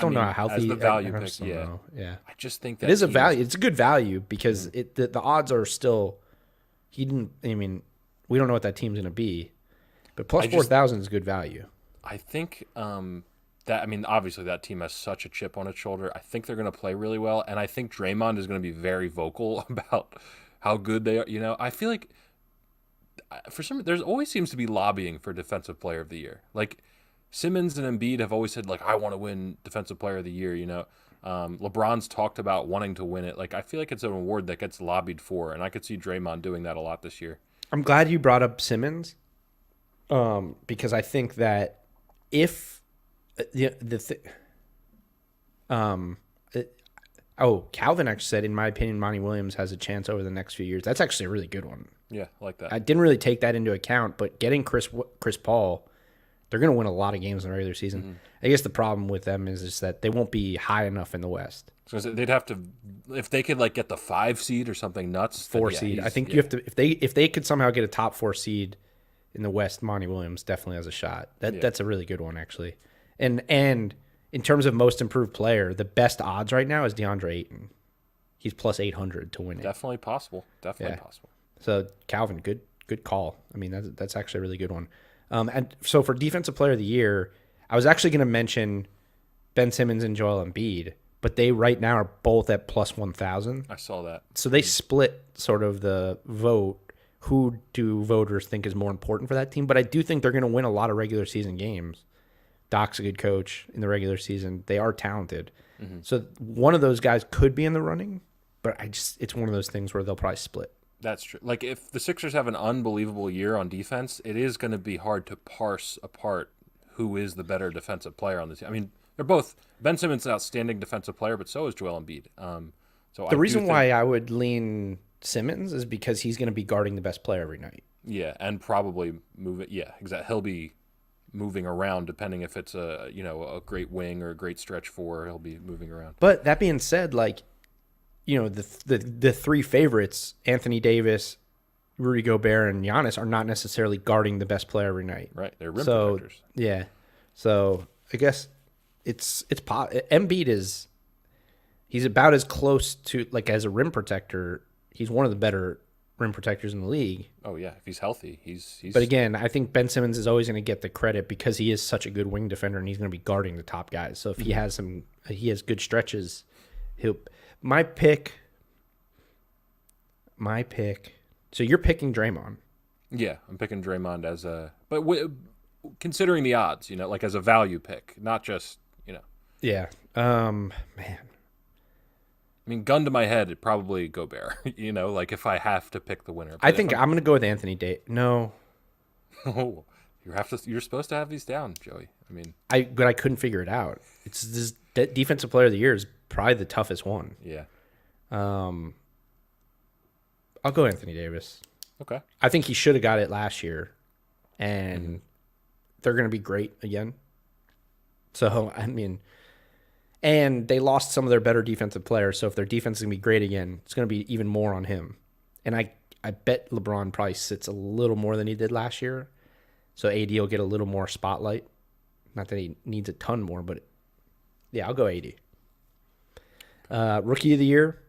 don't know how healthy as the value pick. Yeah. I just think that it is a value. It's a good value because the odds are still. We don't know what that team's going to be, but plus 4,000 is good value. I think obviously that team has such a chip on its shoulder. I think they're going to play really well, and I think Draymond is going to be very vocal about how good they are. I feel like there's always seems to be lobbying for Defensive Player of the Year. Like Simmons and Embiid have always said, like, I want to win Defensive Player of the Year. LeBron's talked about wanting to win it. Like, I feel like it's an award that gets lobbied for, and I could see Draymond doing that a lot this year. I'm glad you brought up Simmons, because I think that if Calvin actually said, in my opinion, Monty Williams has a chance over the next few years. That's actually a really good one. Yeah, I like that. I didn't really take that into account, but getting Chris Paul, they're going to win a lot of games in the regular season. Mm-hmm. I guess the problem with them is that they won't be high enough in the West. So they'd have to, if they could like get the 5 seed or something nuts. 4 seed. I think you have to, if they could somehow get a top 4 seed in the West, Monty Williams definitely has a shot. That's a really good one, actually. And in terms of most improved player, the best odds right now is DeAndre Ayton. He's plus 800 to win it. Definitely possible. Possible. So Calvin, good call. I mean, that's actually a really good one. And so for Defensive Player of the Year, I was actually going to mention Ben Simmons and Joel Embiid, but they right now are both at plus 1,000. I saw that. So they split sort of the vote. Who do voters think is more important for that team? But I do think they're going to win a lot of regular season games. Doc's a good coach in the regular season. They are talented. Mm-hmm. So one of those guys could be in the running, but it's one of those things where they'll probably split. That's true. Like if the Sixers have an unbelievable year on defense, it is going to be hard to parse apart who is the better defensive player on the team. I mean, they're both. Ben Simmons is an outstanding defensive player, but so is Joel Embiid. The reason why I would lean Simmons is because he's going to be guarding the best player every night. Yeah, and probably move it. Yeah, exactly. He'll be moving around depending if it's a great wing or a great stretch 4. He'll be moving around. But that being said, like, the 3 favorites, Anthony Davis, Rudy Gobert and Giannis are not necessarily guarding the best player every night. Right, they're rim protectors. Yeah. So I guess Embiid he's about as close to like as a rim protector. He's one of the better rim protectors in the league. Oh yeah, if he's healthy, he's. But again, I think Ben Simmons is always going to get the credit because he is such a good wing defender and he's going to be guarding the top guys. So if he has good stretches, my pick. So you're picking Draymond. Yeah, I'm picking Draymond as considering the odds, like as a value pick, not just, Yeah. Man. I mean, gun to my head, it'd probably Gobert, like if I have to pick the winner. I think I'm going to go with Anthony Davis. No. Oh, you're supposed to have these down, Joey. I mean, but I couldn't figure it out. It's this defensive player of the year is probably the toughest one. Yeah. I'll go Anthony Davis. Okay. I think he should have got it last year, and they're going to be great again. So, I mean, and they lost some of their better defensive players, so if their defense is going to be great again, it's going to be even more on him. And I bet LeBron probably sits a little more than he did last year, so AD will get a little more spotlight. Not that he needs a ton more, but yeah, I'll go AD. Rookie of the year.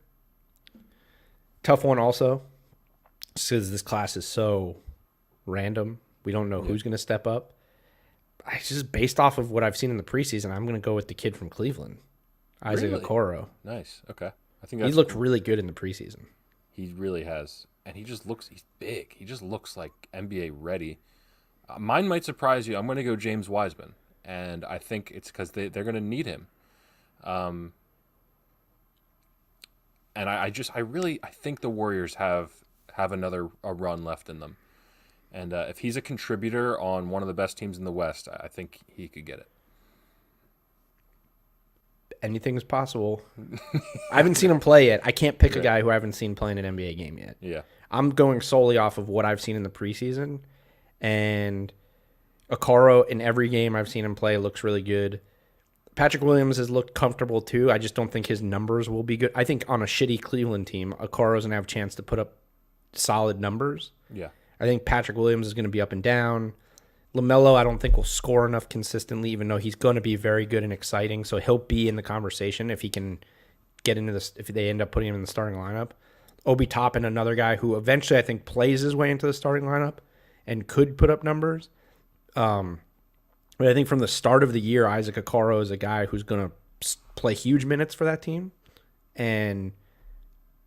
Tough one also, just because this class is so random. We don't know who's going to step up. Just based off of what I've seen in the preseason, I'm going to go with the kid from Cleveland, Isaac Okoro. Nice. Okay. I think he looked really good in the preseason. He really has. And he's big. He just looks like NBA ready. Mine might surprise you. I'm going to go James Wiseman. And I think it's because they're going to need him. And I think the Warriors have another run left in them. And if he's a contributor on one of the best teams in the West, I think he could get it. Anything is possible. I haven't seen him play yet. I can't pick a guy who I haven't seen play in an NBA game yet. Yeah. I'm going solely off of what I've seen in the preseason. And Okoro, in every game I've seen him play, looks really good. Patrick Williams has looked comfortable too. I just don't think his numbers will be good. I think on a shitty Cleveland team, Okoro's going to have a chance to put up solid numbers. Yeah. I think Patrick Williams is going to be up and down. LaMelo, I don't think will score enough consistently, even though he's going to be very good and exciting. So he'll be in the conversation if he can get into this, if they end up putting him in the starting lineup. Obi Toppin, another guy who eventually I think plays his way into the starting lineup and could put up numbers. But I think from the start of the year, Isaac Okoro is a guy who's going to play huge minutes for that team and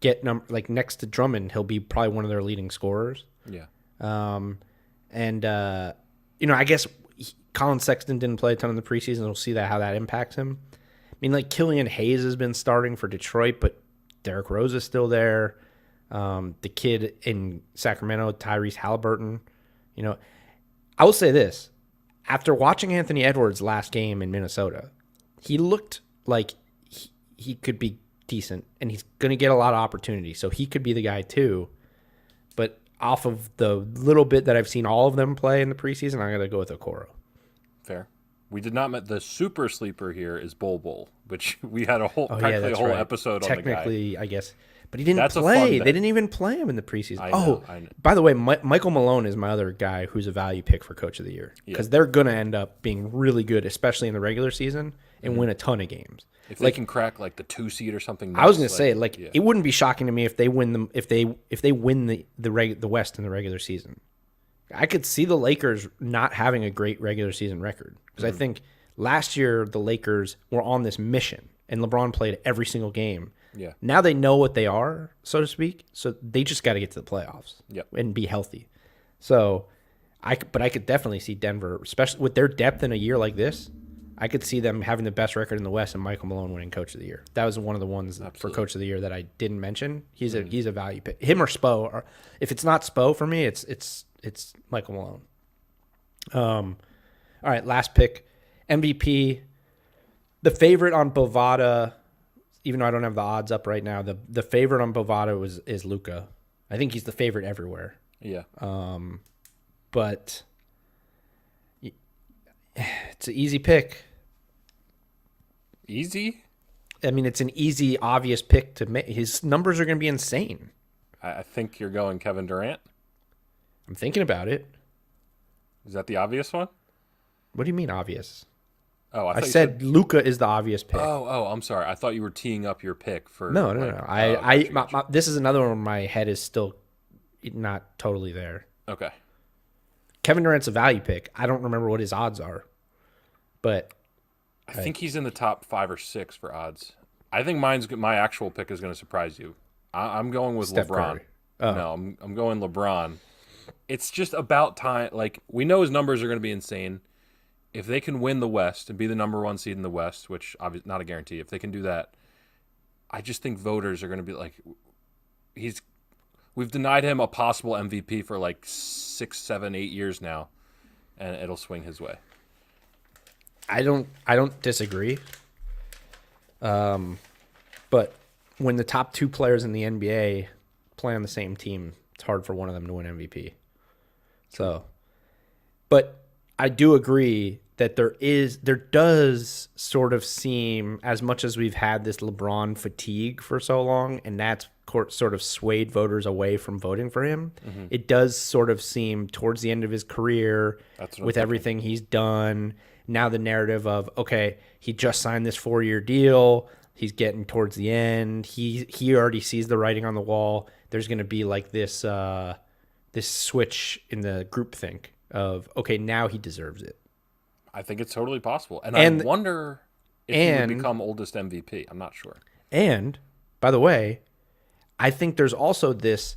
get next to Drummond, he'll be probably one of their leading scorers. Yeah. I guess Colin Sexton didn't play a ton in the preseason. We'll see how that impacts him. I mean, like Killian Hayes has been starting for Detroit, but Derrick Rose is still there. The kid in Sacramento, Tyrese Halliburton. I will say this. After watching Anthony Edwards' last game in Minnesota, he looked like he could be decent, and he's going to get a lot of opportunity, so he could be the guy too. But off of the little bit that I've seen all of them play in the preseason, I'm going to go with Okoro. Fair. We did not met the super sleeper here is Bol, which we had a whole episode on the guy. Technically, I guess. But he didn't play. They didn't even play him in the preseason. I know. By the way, Michael Malone is my other guy who's a value pick for Coach of the Year. Because they're going to end up being really good, especially in the regular season, and win a ton of games. If they can crack like the 2 seed or something. I was going to say, it wouldn't be shocking to me if they win them if they win the West in the regular season. I could see the Lakers not having a great regular season record because I think last year the Lakers were on this mission and LeBron played every single game. Yeah. Now they know what they are, so to speak. So they just got to get to the playoffs and be healthy. So I could definitely see Denver, especially with their depth in a year like this. I could see them having the best record in the West and Michael Malone winning Coach of the Year. That was one of the ones for Coach of the Year that I didn't mention. He's a value pick. Him or Spo. Or if it's not Spo for me, it's Michael Malone. All right, last pick, MVP. The favorite on Bovada, even though I don't have the odds up right now, the favorite on Bovada is Luka. I think he's the favorite everywhere. Yeah. But it's an easy pick. Easy? I mean, it's an easy, obvious pick to make. His numbers are going to be insane. I think you're going Kevin Durant. I'm thinking about it. Is that the obvious one? What do you mean obvious? Oh, I said Luka is the obvious pick. Oh, I'm sorry. I thought you were teeing up your pick for. No. Gotcha. This is another one where my head is still not totally there. Okay. Kevin Durant's a value pick. I don't remember what his odds are, but I think he's in the top 5 or 6 for odds. I think my actual pick is going to surprise you. I'm going with Steph LeBron. Curry. Oh. No, I'm going LeBron. It's just about time. Like, we know his numbers are going to be insane. If they can win the West and be the number 1 seed in the West, which obviously not a guarantee, if they can do that, I just think voters are going to be like, we've denied him a possible MVP for like 6, 7, 8 years now, and it'll swing his way. I don't disagree. But when the top 2 players in the NBA play on the same team, it's hard for one of them to win MVP. So, but I do agree that there does sort of seem, as much as we've had this LeBron fatigue for so long, and that's sort of swayed voters away from voting for him, it does sort of seem towards the end of his career, with everything he's done, now the narrative of, okay, he just signed this 4-year deal, he's getting towards the end, he already sees the writing on the wall, there's going to be like this switch in the groupthink of, okay, now he deserves it. I think it's totally possible. And I wonder if he would become oldest MVP. I'm not sure. And, by the way, I think there's also this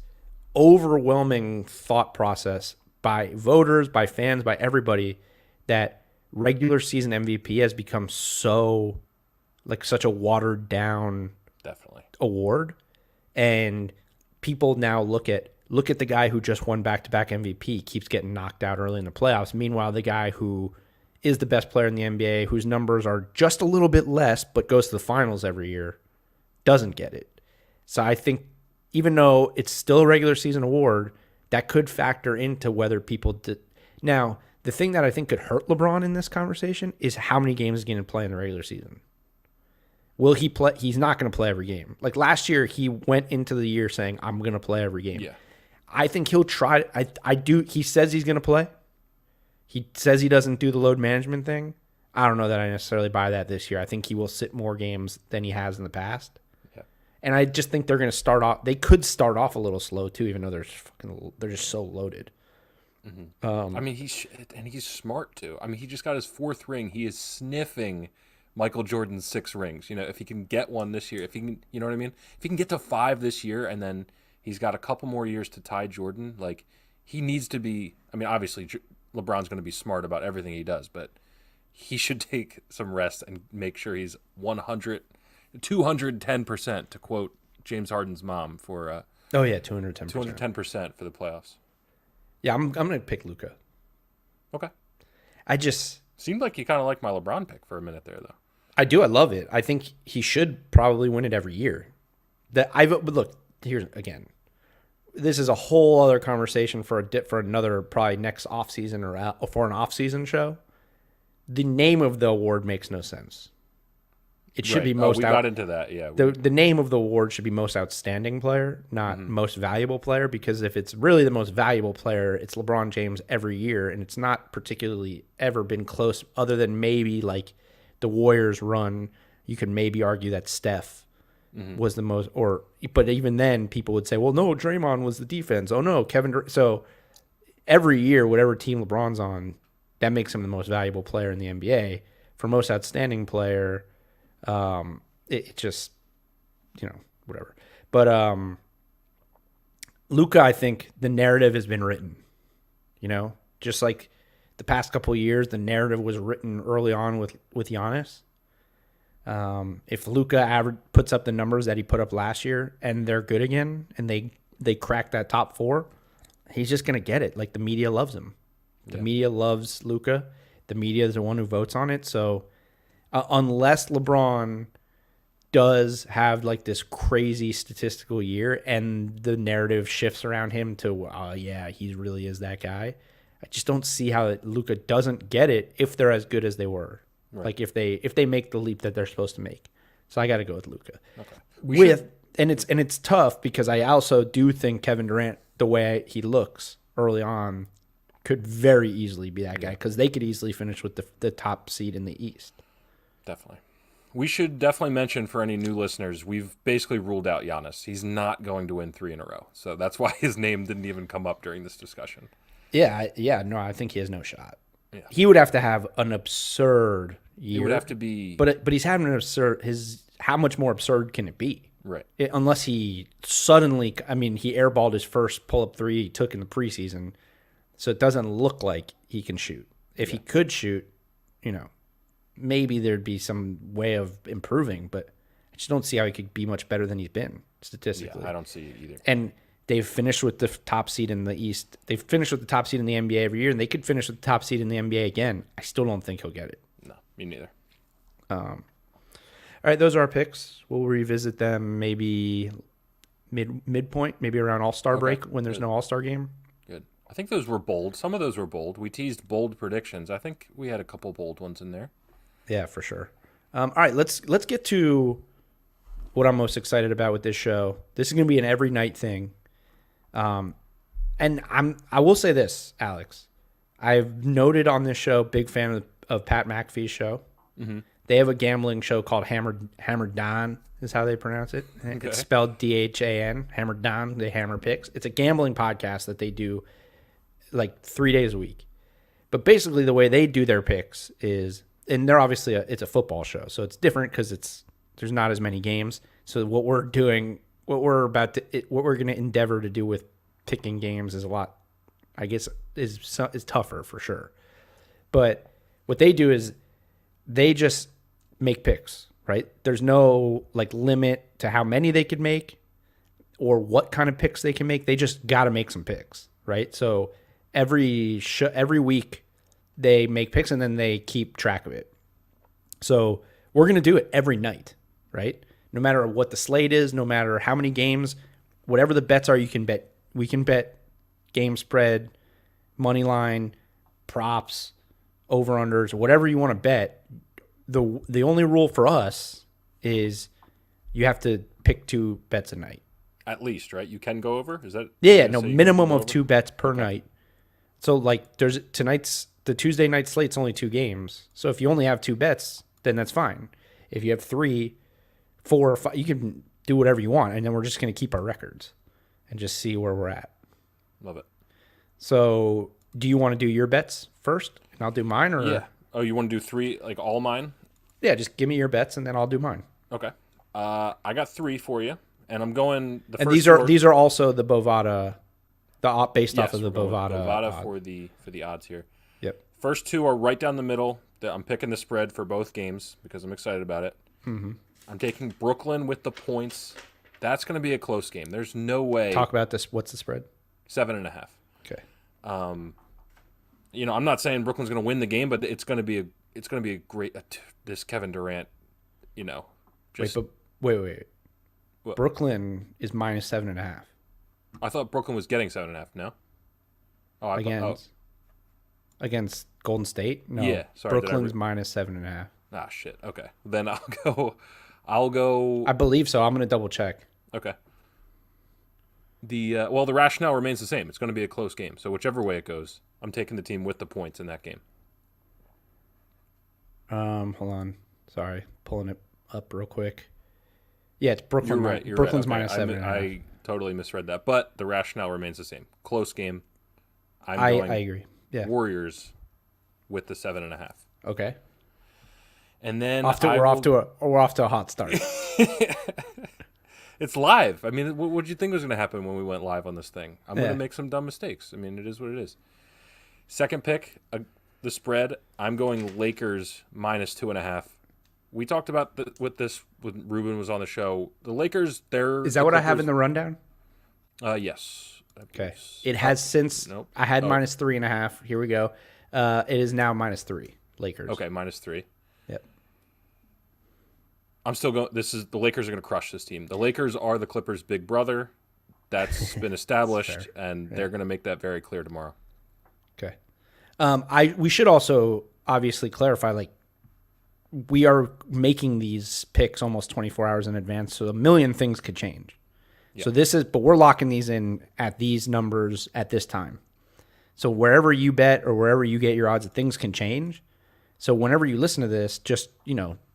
overwhelming thought process by voters, by fans, by everybody, that regular season MVP has become so, like, such a watered down award. And people now look at the guy who just won back-to-back MVP, keeps getting knocked out early in the playoffs. Meanwhile, the guy who is the best player in the NBA, whose numbers are just a little bit less, but goes to the finals every year, doesn't get it. So I think even though it's still a regular season award, that could factor into whether people did. Now, the thing that I think could hurt LeBron in this conversation is how many games he's going to play in the regular season. Will he play? He's not going to play every game. Like last year, he went into the year saying, I'm going to play every game. Yeah. I think he'll try. He says he's going to play. He says he doesn't do the load management thing. I don't know that I necessarily buy that this year. I think he will sit more games than he has in the past. Yeah. And I just think they're going to start off. They could start off a little slow too, even though they're just so loaded. I mean, he's smart too. I mean, he just got his 4th ring. He is sniffing Michael Jordan's 6 rings. You know, if he can get one this year, if he can, you know what I mean? If he can get to 5 this year, and then he's got a couple more years to tie Jordan, like, he needs to be. I mean, obviously, LeBron's going to be smart about everything he does, but he should take some rest and make sure he's 210%, to quote James Harden's mom, for 210%. 210% for the playoffs. Yeah, I'm going to pick Luka. Okay. I just seemed like you kind of liked my LeBron pick for a minute there, though. I do. I love it. I think he should probably win it every year. But look, here's again. This is a whole other conversation for another probably next offseason or for an offseason show. The name of the award makes no sense. It should be most. We got into that, yeah. The name of the award should be most outstanding player, not most valuable player, because if it's really the most valuable player, it's LeBron James every year, and it's not particularly ever been close, other than maybe like the Warriors run. You could maybe argue that Steph was the most, but even then, people would say, well, no, Draymond was the defense. Oh, no, Kevin Durant. So every year, whatever team LeBron's on, that makes him the most valuable player in the NBA. For most outstanding player, it just, whatever. But Luka, I think the narrative has been written, just like the past couple of years, the narrative was written early on with Giannis. If Luka puts up the numbers that he put up last year and they're good again and they crack that top 4, he's just going to get it. Like, the media loves him. The media loves Luka. The media is the one who votes on it. So unless LeBron does have like this crazy statistical year and the narrative shifts around him to, he really is that guy, I just don't see how Luka doesn't get it if they're as good as they were. Right. Like if they make the leap that they're supposed to make. So I got to go with Luka. Okay. And it's tough because I also do think Kevin Durant, the way he looks, early on could very easily be that guy because they could easily finish with the top seed in the East. Definitely. We should definitely mention for any new listeners, we've basically ruled out Giannis. He's not going to win 3 in a row. So that's why his name didn't even come up during this discussion. No, I think he has no shot. Yeah. He would have to have an absurd year. He would have to be... But he's having an absurd... How much more absurd can it be? Right. Unless he suddenly... I mean, he airballed his first pull-up three he took in the preseason, so it doesn't look like he can shoot. If he could shoot, maybe there'd be some way of improving, but I just don't see how he could be much better than he's been statistically. Yeah, I don't see it either. And they've finished with the top seed in the East. They've finished with the top seed in the NBA every year, and they could finish with the top seed in the NBA again. I still don't think he'll get it. No, me neither. All right, those are our picks. We'll revisit them maybe midpoint, maybe around All-Star break when there's no All-Star game. Good. I think those were bold. Some of those were bold. We teased bold predictions. I think we had a couple bold ones in there. Yeah, for sure. All right, let's get to what I'm most excited about with this show. This is going to be an every night thing. And I will say this, Alex. I've noted on this show, big fan of Pat McAfee's show. Mm-hmm. They have a gambling show called Hammer Don is how they pronounce it. Okay. It's spelled DHAN, Hammer Don. They hammer picks. It's a gambling podcast that they do like 3 days a week. But basically the way they do their picks is, and they're obviously it's a football show, so it's different because there's not as many games. So what we're going to endeavor to do with picking games is a lot, I guess, is tougher for sure. But what they do is they just make picks, right? There's no limit to how many they could make or what kind of picks they can make. They just got to make some picks, right? So every week they make picks and then they keep track of it. So we're going to do it every night, right? No matter what the slate is, no matter how many games, whatever the bets are, you can bet. We can bet game spread, money line, props, over-unders, whatever you want to bet. The only rule for us is you have to pick 2 bets a night. At least, right? You can go over? Is that? Yeah, no, minimum of 2 bets per night. So there's the Tuesday night slate's only 2 games. So if you only have 2 bets, then that's fine. If you have 3, 4, or 5, you can do whatever you want, and then we're just going to keep our records and just see where we're at. Love it. So do you want to do your bets first, and I'll do mine? Or yeah. Oh, you want to do 3, all mine? Yeah, just give me your bets, and then I'll do mine. Okay. I got 3 for you, and I'm going the and first. These are also the Bovada, based off of the Bovada. Bovada for the odds here. Yep. First 2 are right down the middle. I'm picking the spread for both games because I'm excited about it. Mm-hmm. I'm taking Brooklyn with the points. That's going to be a close game. There's no way. Talk about this. What's the spread? 7.5. Okay. I'm not saying Brooklyn's going to win the game, but it's going to be a great. This Kevin Durant, Just, wait. What? Brooklyn is minus 7.5. I thought Brooklyn was getting 7.5. No. Oh, against Golden State. No. Yeah. Sorry. Brooklyn's minus 7.5. Ah, shit. Okay. Then I'll go. I believe so. I'm going to double check. Okay. The rationale remains the same. It's going to be a close game. So whichever way it goes, I'm taking the team with the points in that game. Hold on. Sorry. Pulling it up real quick. Yeah, it's Brooklyn. You're right. Brooklyn's right. Okay. minus 7.5. I totally misread that. But the rationale remains the same. Close game. I agree. Yeah. Warriors with the 7.5. Okay. And then we're off to a hot start. It's live. I mean, what did you think was going to happen when we went live on this thing? I'm going to make some dumb mistakes. I mean, it is what it is. Second pick, the spread. I'm going Lakers minus 2.5. We talked about this when Ruben was on the show. The Lakers, Is that what I have in the rundown? Yes. Okay. It has since. Nope. I had minus 3.5. Here we go. It is now minus 3. Lakers. Okay, minus 3. Yep. I'm still going. The Lakers are going to crush this team. The Lakers are the Clippers' big brother. That's been established, and they're going to make that very clear tomorrow. Okay. We should also obviously clarify, we are making these picks almost 24 hours in advance, so a million things could change. Yep. So but we're locking these in at these numbers at this time. So wherever you bet or wherever you get your odds, things can change. So whenever you listen to this, just,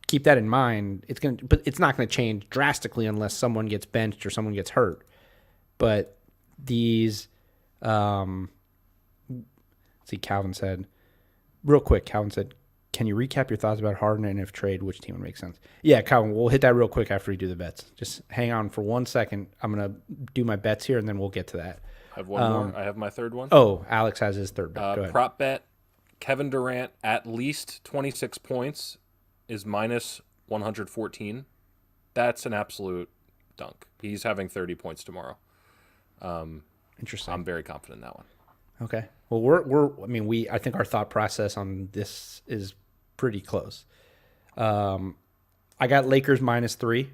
keep that in mind. But it's not going to change drastically unless someone gets benched or someone gets hurt. But these, Calvin said, can you recap your thoughts about Harden and if trade, which team would make sense? Yeah, Calvin, we'll hit that real quick after we do the bets. Just hang on for 1 second. I'm going to do my bets here, and then we'll get to that. I have one more. I have my third one. Oh, Alex has his third bet. Go ahead. Prop bet, Kevin Durant at least 26 points is minus 114. That's an absolute dunk. He's having 30 points tomorrow. Interesting. I'm very confident in that one. Okay. Well, I think our thought process on this is pretty close. I got Lakers -3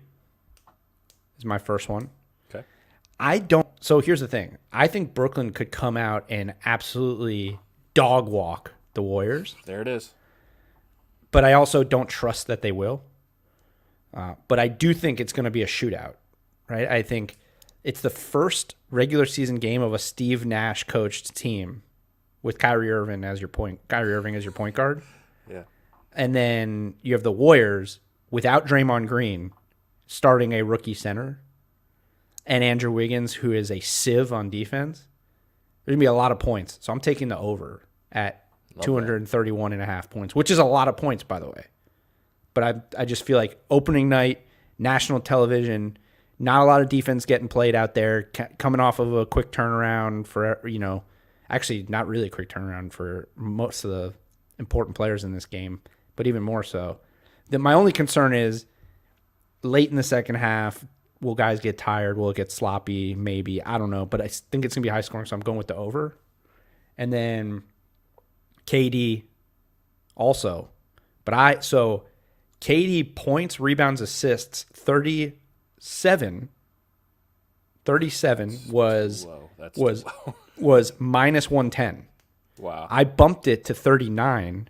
is my first one. Okay. So here's the thing. I think Brooklyn could come out and absolutely dog walk the Warriors. There it is. But I also don't trust that they will. But I do think it's going to be a shootout, right? I think it's the first regular season game of a Steve Nash coached team with Kyrie Irving as your point guard. Yeah. And then you have the Warriors without Draymond Green starting a rookie center and Andrew Wiggins, who is a sieve on defense. There's going to be a lot of points. So I'm taking the over at 231.5 points, which is a lot of points, by the way. But I just feel like opening night, national television, not a lot of defense getting played out there, coming off of a quick turnaround for, actually not really a quick turnaround for most of the important players in this game, but even more so. My only concern is late in the second half, will guys get tired? Will it get sloppy? Maybe. I don't know, but I think it's going to be high scoring, so I'm going with the over. And then KD also. So KD points, rebounds, assists, 37 was minus 110. Wow. I bumped it to 39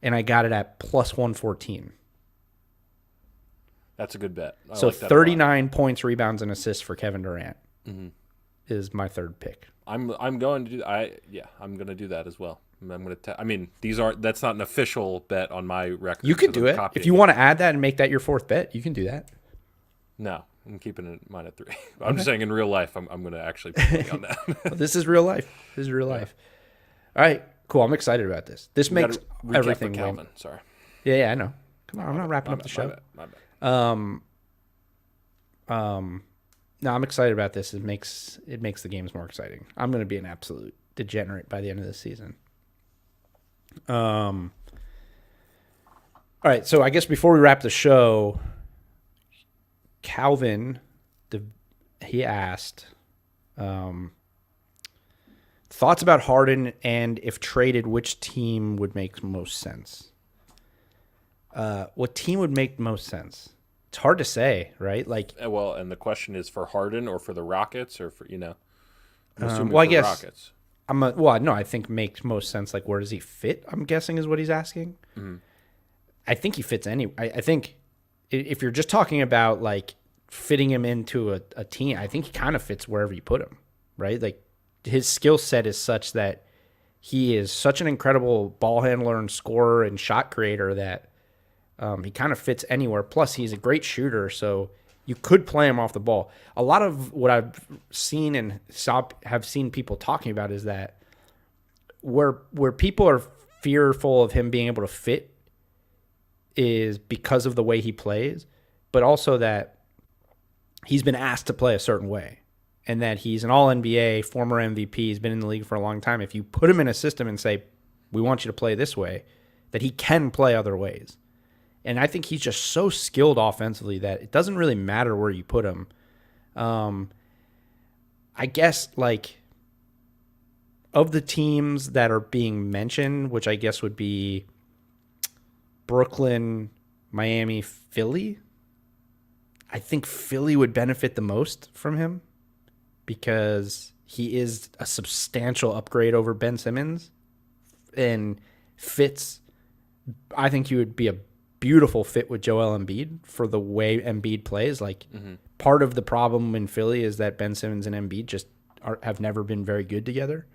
and I got it at plus 114. That's a good bet. So like 39 points, rebounds, and assists for Kevin Durant is my third pick. I'm going to do I'm going to do that as well. I'm going to that's not an official bet on my record. You could do it. If you want to add that and make that your fourth bet, you can do that. No, I'm keeping it mine at 3. I'm just saying in real life, I'm going to actually put money on that. Well, this is real life. All right, cool. I'm excited about this. This makes everything. Calvin, sorry. Yeah, I know. Come on, I'm not wrapping up the show. My bad. No, I'm excited about this. It makes the games more exciting. I'm going to be an absolute degenerate by the end of this season. All right, so I guess before we wrap the show, Calvin, he asked, thoughts about Harden and if traded, which team would make most sense? What team would make most sense? It's hard to say, right? Well, and the question is for Harden or for the Rockets or for, I'm assuming I for guess Rockets. I think makes most sense. Like, where does he fit? I'm guessing is what he's asking. Mm-hmm. I think he fits I think if you're just talking about like fitting him into a team, I think he kind of fits wherever you put him, right? Like his skill set is such that he is such an incredible ball handler and scorer and shot creator that he kind of fits anywhere. Plus, he's a great shooter, so you could play him off the ball. A lot of what I've seen and have seen people talking about is that where people are fearful of him being able to fit is because of the way he plays, but also that he's been asked to play a certain way and that he's an all-NBA, former MVP, he's been in the league for a long time. If you put him in a system and say, we want you to play this way, that he can play other ways. And I think he's just so skilled offensively that it doesn't really matter where you put him. I guess, like, of the teams that are being mentioned, which I guess would be Brooklyn, Miami, Philly, I think Philly would benefit the most from him because he is a substantial upgrade over Ben Simmons and fits. I think he would be a beautiful fit with Joel Embiid for the way Embiid plays. Like, part of the problem in Philly is that Ben Simmons and Embiid just have never been very good together.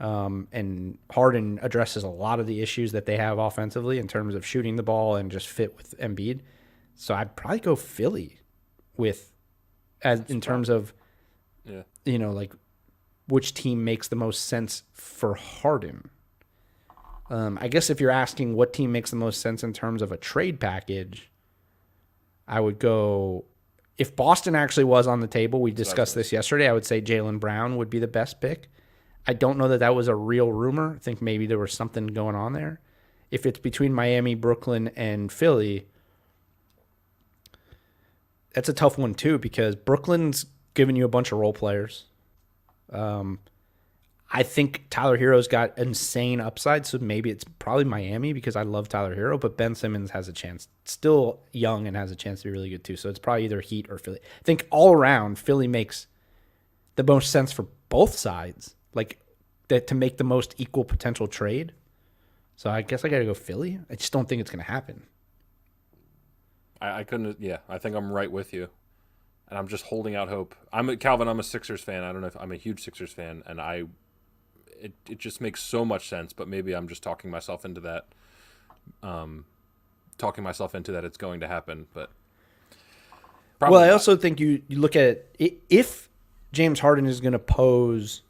And Harden addresses a lot of the issues that they have offensively in terms of shooting the ball and just fit with Embiid. So I'd probably go Philly in terms of, like which team makes the most sense for Harden. I guess if you're asking what team makes the most sense in terms of a trade package, I would go, if Boston actually was on the table, we discussed this yesterday, I would say Jaylen Brown would be the best pick. I don't know that was a real rumor. I think maybe there was something going on there. If it's between Miami, Brooklyn, and Philly, that's a tough one too because Brooklyn's giving you a bunch of role players. I think Tyler Hero's got insane upside, so maybe it's probably Miami because I love Tyler Hero, but Ben Simmons has a chance. Still young and has a chance to be really good too, so it's probably either Heat or Philly. I think all around, Philly makes the most sense for both sides, like that to make the most equal potential trade. So I guess I got to go Philly. I just don't think it's going to happen. I couldn't. Yeah, I think I'm right with you, and I'm just holding out hope. Calvin. I'm a Sixers fan. I don't know if I'm a huge Sixers fan, and it just makes so much sense. But maybe I'm just talking myself into that. It's going to happen, but well, I also think you look at it, if James Harden is going to pose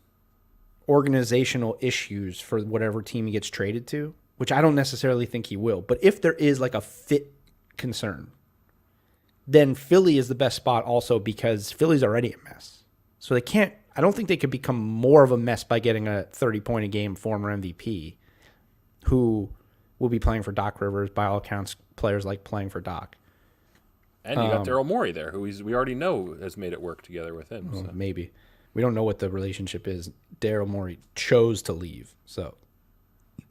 organizational issues for whatever team he gets traded to, which I don't necessarily think he will, but if there is like a fit concern, then Philly is the best spot also because Philly's already a mess. So I don't think they could become more of a mess by getting a 30-point-a-game former MVP who will be playing for Doc Rivers. By all accounts, players like playing for Doc. And you got Daryl Morey there, who we already know has made it work together with him. Well, maybe. We don't know what the relationship is. Daryl Morey chose to leave, so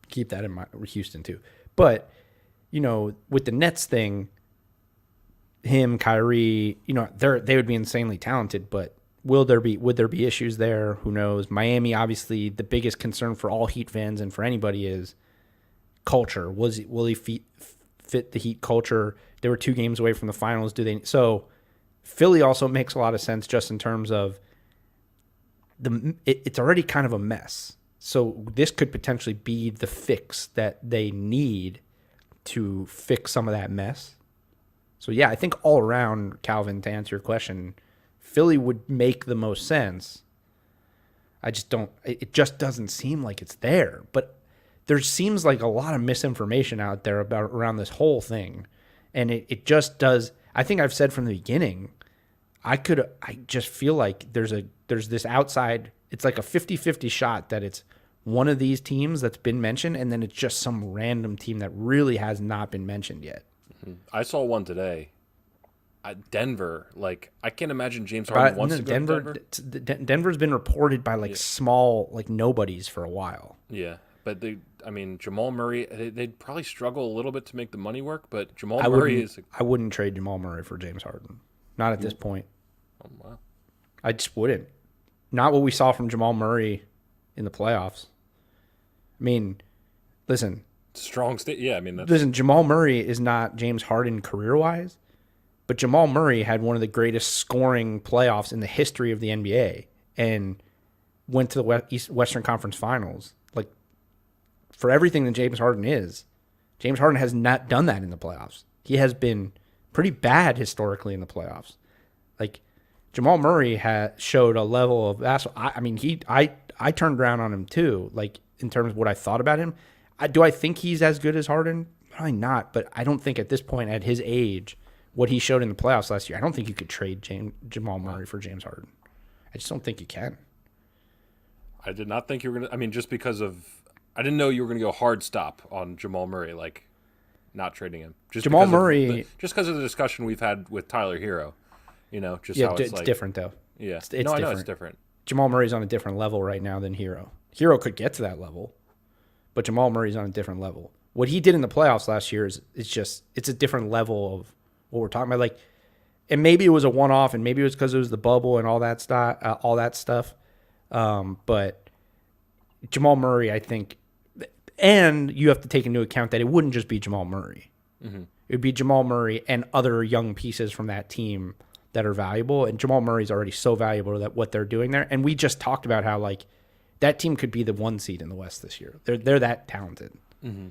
keep that in mind. Houston, too. But, with the Nets thing, him, Kyrie, they would be insanely talented, but would there be issues there? Who knows? Miami, obviously, the biggest concern for all Heat fans and for anybody is culture. Will he fit the Heat culture? They were 2 games away from the finals. So Philly also makes a lot of sense just in terms of it's already kind of a mess. So this could potentially be the fix that they need to fix some of that mess. So yeah, I think all around, Calvin, to answer your question, Philly would make the most sense. It just doesn't seem like it's there. But there seems like a lot of misinformation out there around this whole thing. And it just does. I think I've said from the beginning, I just feel like there's this outside, it's like a 50-50 shot that it's one of these teams that's been mentioned, and then it's just some random team that really has not been mentioned yet. I saw one today. Denver, I can't imagine James Harden wants to go to Denver. Denver's been reported by small nobodies for a while. Yeah, but Jamal Murray, they'd probably struggle a little bit to make the money work. But Jamal Murray is. I wouldn't trade Jamal Murray for James Harden. Not at this point. Oh wow! I just wouldn't. Not what we saw from Jamal Murray in the playoffs. Listen. Strong state. Yeah, listen, Jamal Murray is not James Harden career-wise, but Jamal Murray had one of the greatest scoring playoffs in the history of the NBA and went to the Western Conference Finals. For everything that James Harden is, James Harden has not done that in the playoffs. He has been pretty bad historically in the playoffs. Jamal Murray showed a level of basketball. I turned around on him too, in terms of what I thought about him. Do I think he's as good as Harden? Probably not, but I don't think at this point, at his age, what he showed in the playoffs last year, I don't think you could trade Jamal Murray for James Harden. I just don't think you can. I did not think you were going to, just because of, I didn't know you were going to go hard stop on Jamal Murray, not trading him. Jamal Murray. Just because of the discussion we've had with Tyler Hero, how it's different though. Yeah. I know it's different. Jamal Murray's on a different level right now than Hero. Hero could get to that level, but Jamal Murray's on a different level. What he did in the playoffs last year it's a different level of what we're talking about. And maybe it was a one-off, and maybe it was because it was the bubble and all that stuff. But Jamal Murray, I think, and you have to take into account that it wouldn't just be Jamal Murray. Mm-hmm. It would be Jamal Murray and other young pieces from that team that are valuable. And Jamal Murray's already so valuable that what they're doing there. And we just talked about how that team could be the 1 seed in the West this year. They're that talented. Mm-hmm.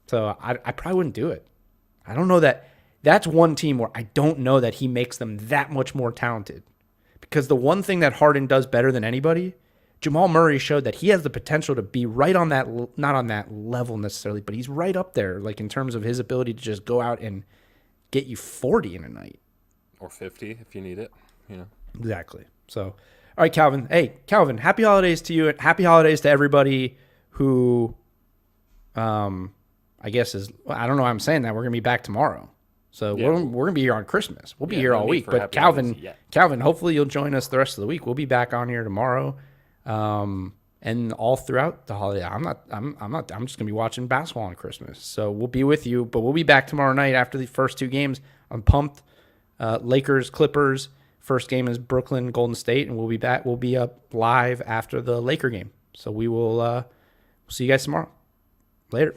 So I probably wouldn't do it. I don't know that. That's one team where I don't know that he makes them that much more talented. Because the one thing that Harden does better than anybody, Jamal Murray showed that he has the potential to be right on that, not on that level necessarily, but he's right up there, like in terms of his ability to just go out and get you 40 in a night. Or 50 if you need it, Exactly. So, all right, Calvin. Hey, Calvin, happy holidays to you. Happy holidays to everybody who, I guess I don't know why I'm saying that. We're going to be back tomorrow. So we're going to be here on Christmas. We'll be here all week. But Calvin, hopefully you'll join us the rest of the week. We'll be back on here tomorrow. And all throughout the holiday. I'm just gonna be watching basketball on Christmas. So we'll be with you, but we'll be back tomorrow night after the first 2 games. I'm pumped. Lakers, Clippers. First game is Brooklyn, Golden State, and we'll be back. We'll be up live after the Laker game. So we will see you guys tomorrow. Later.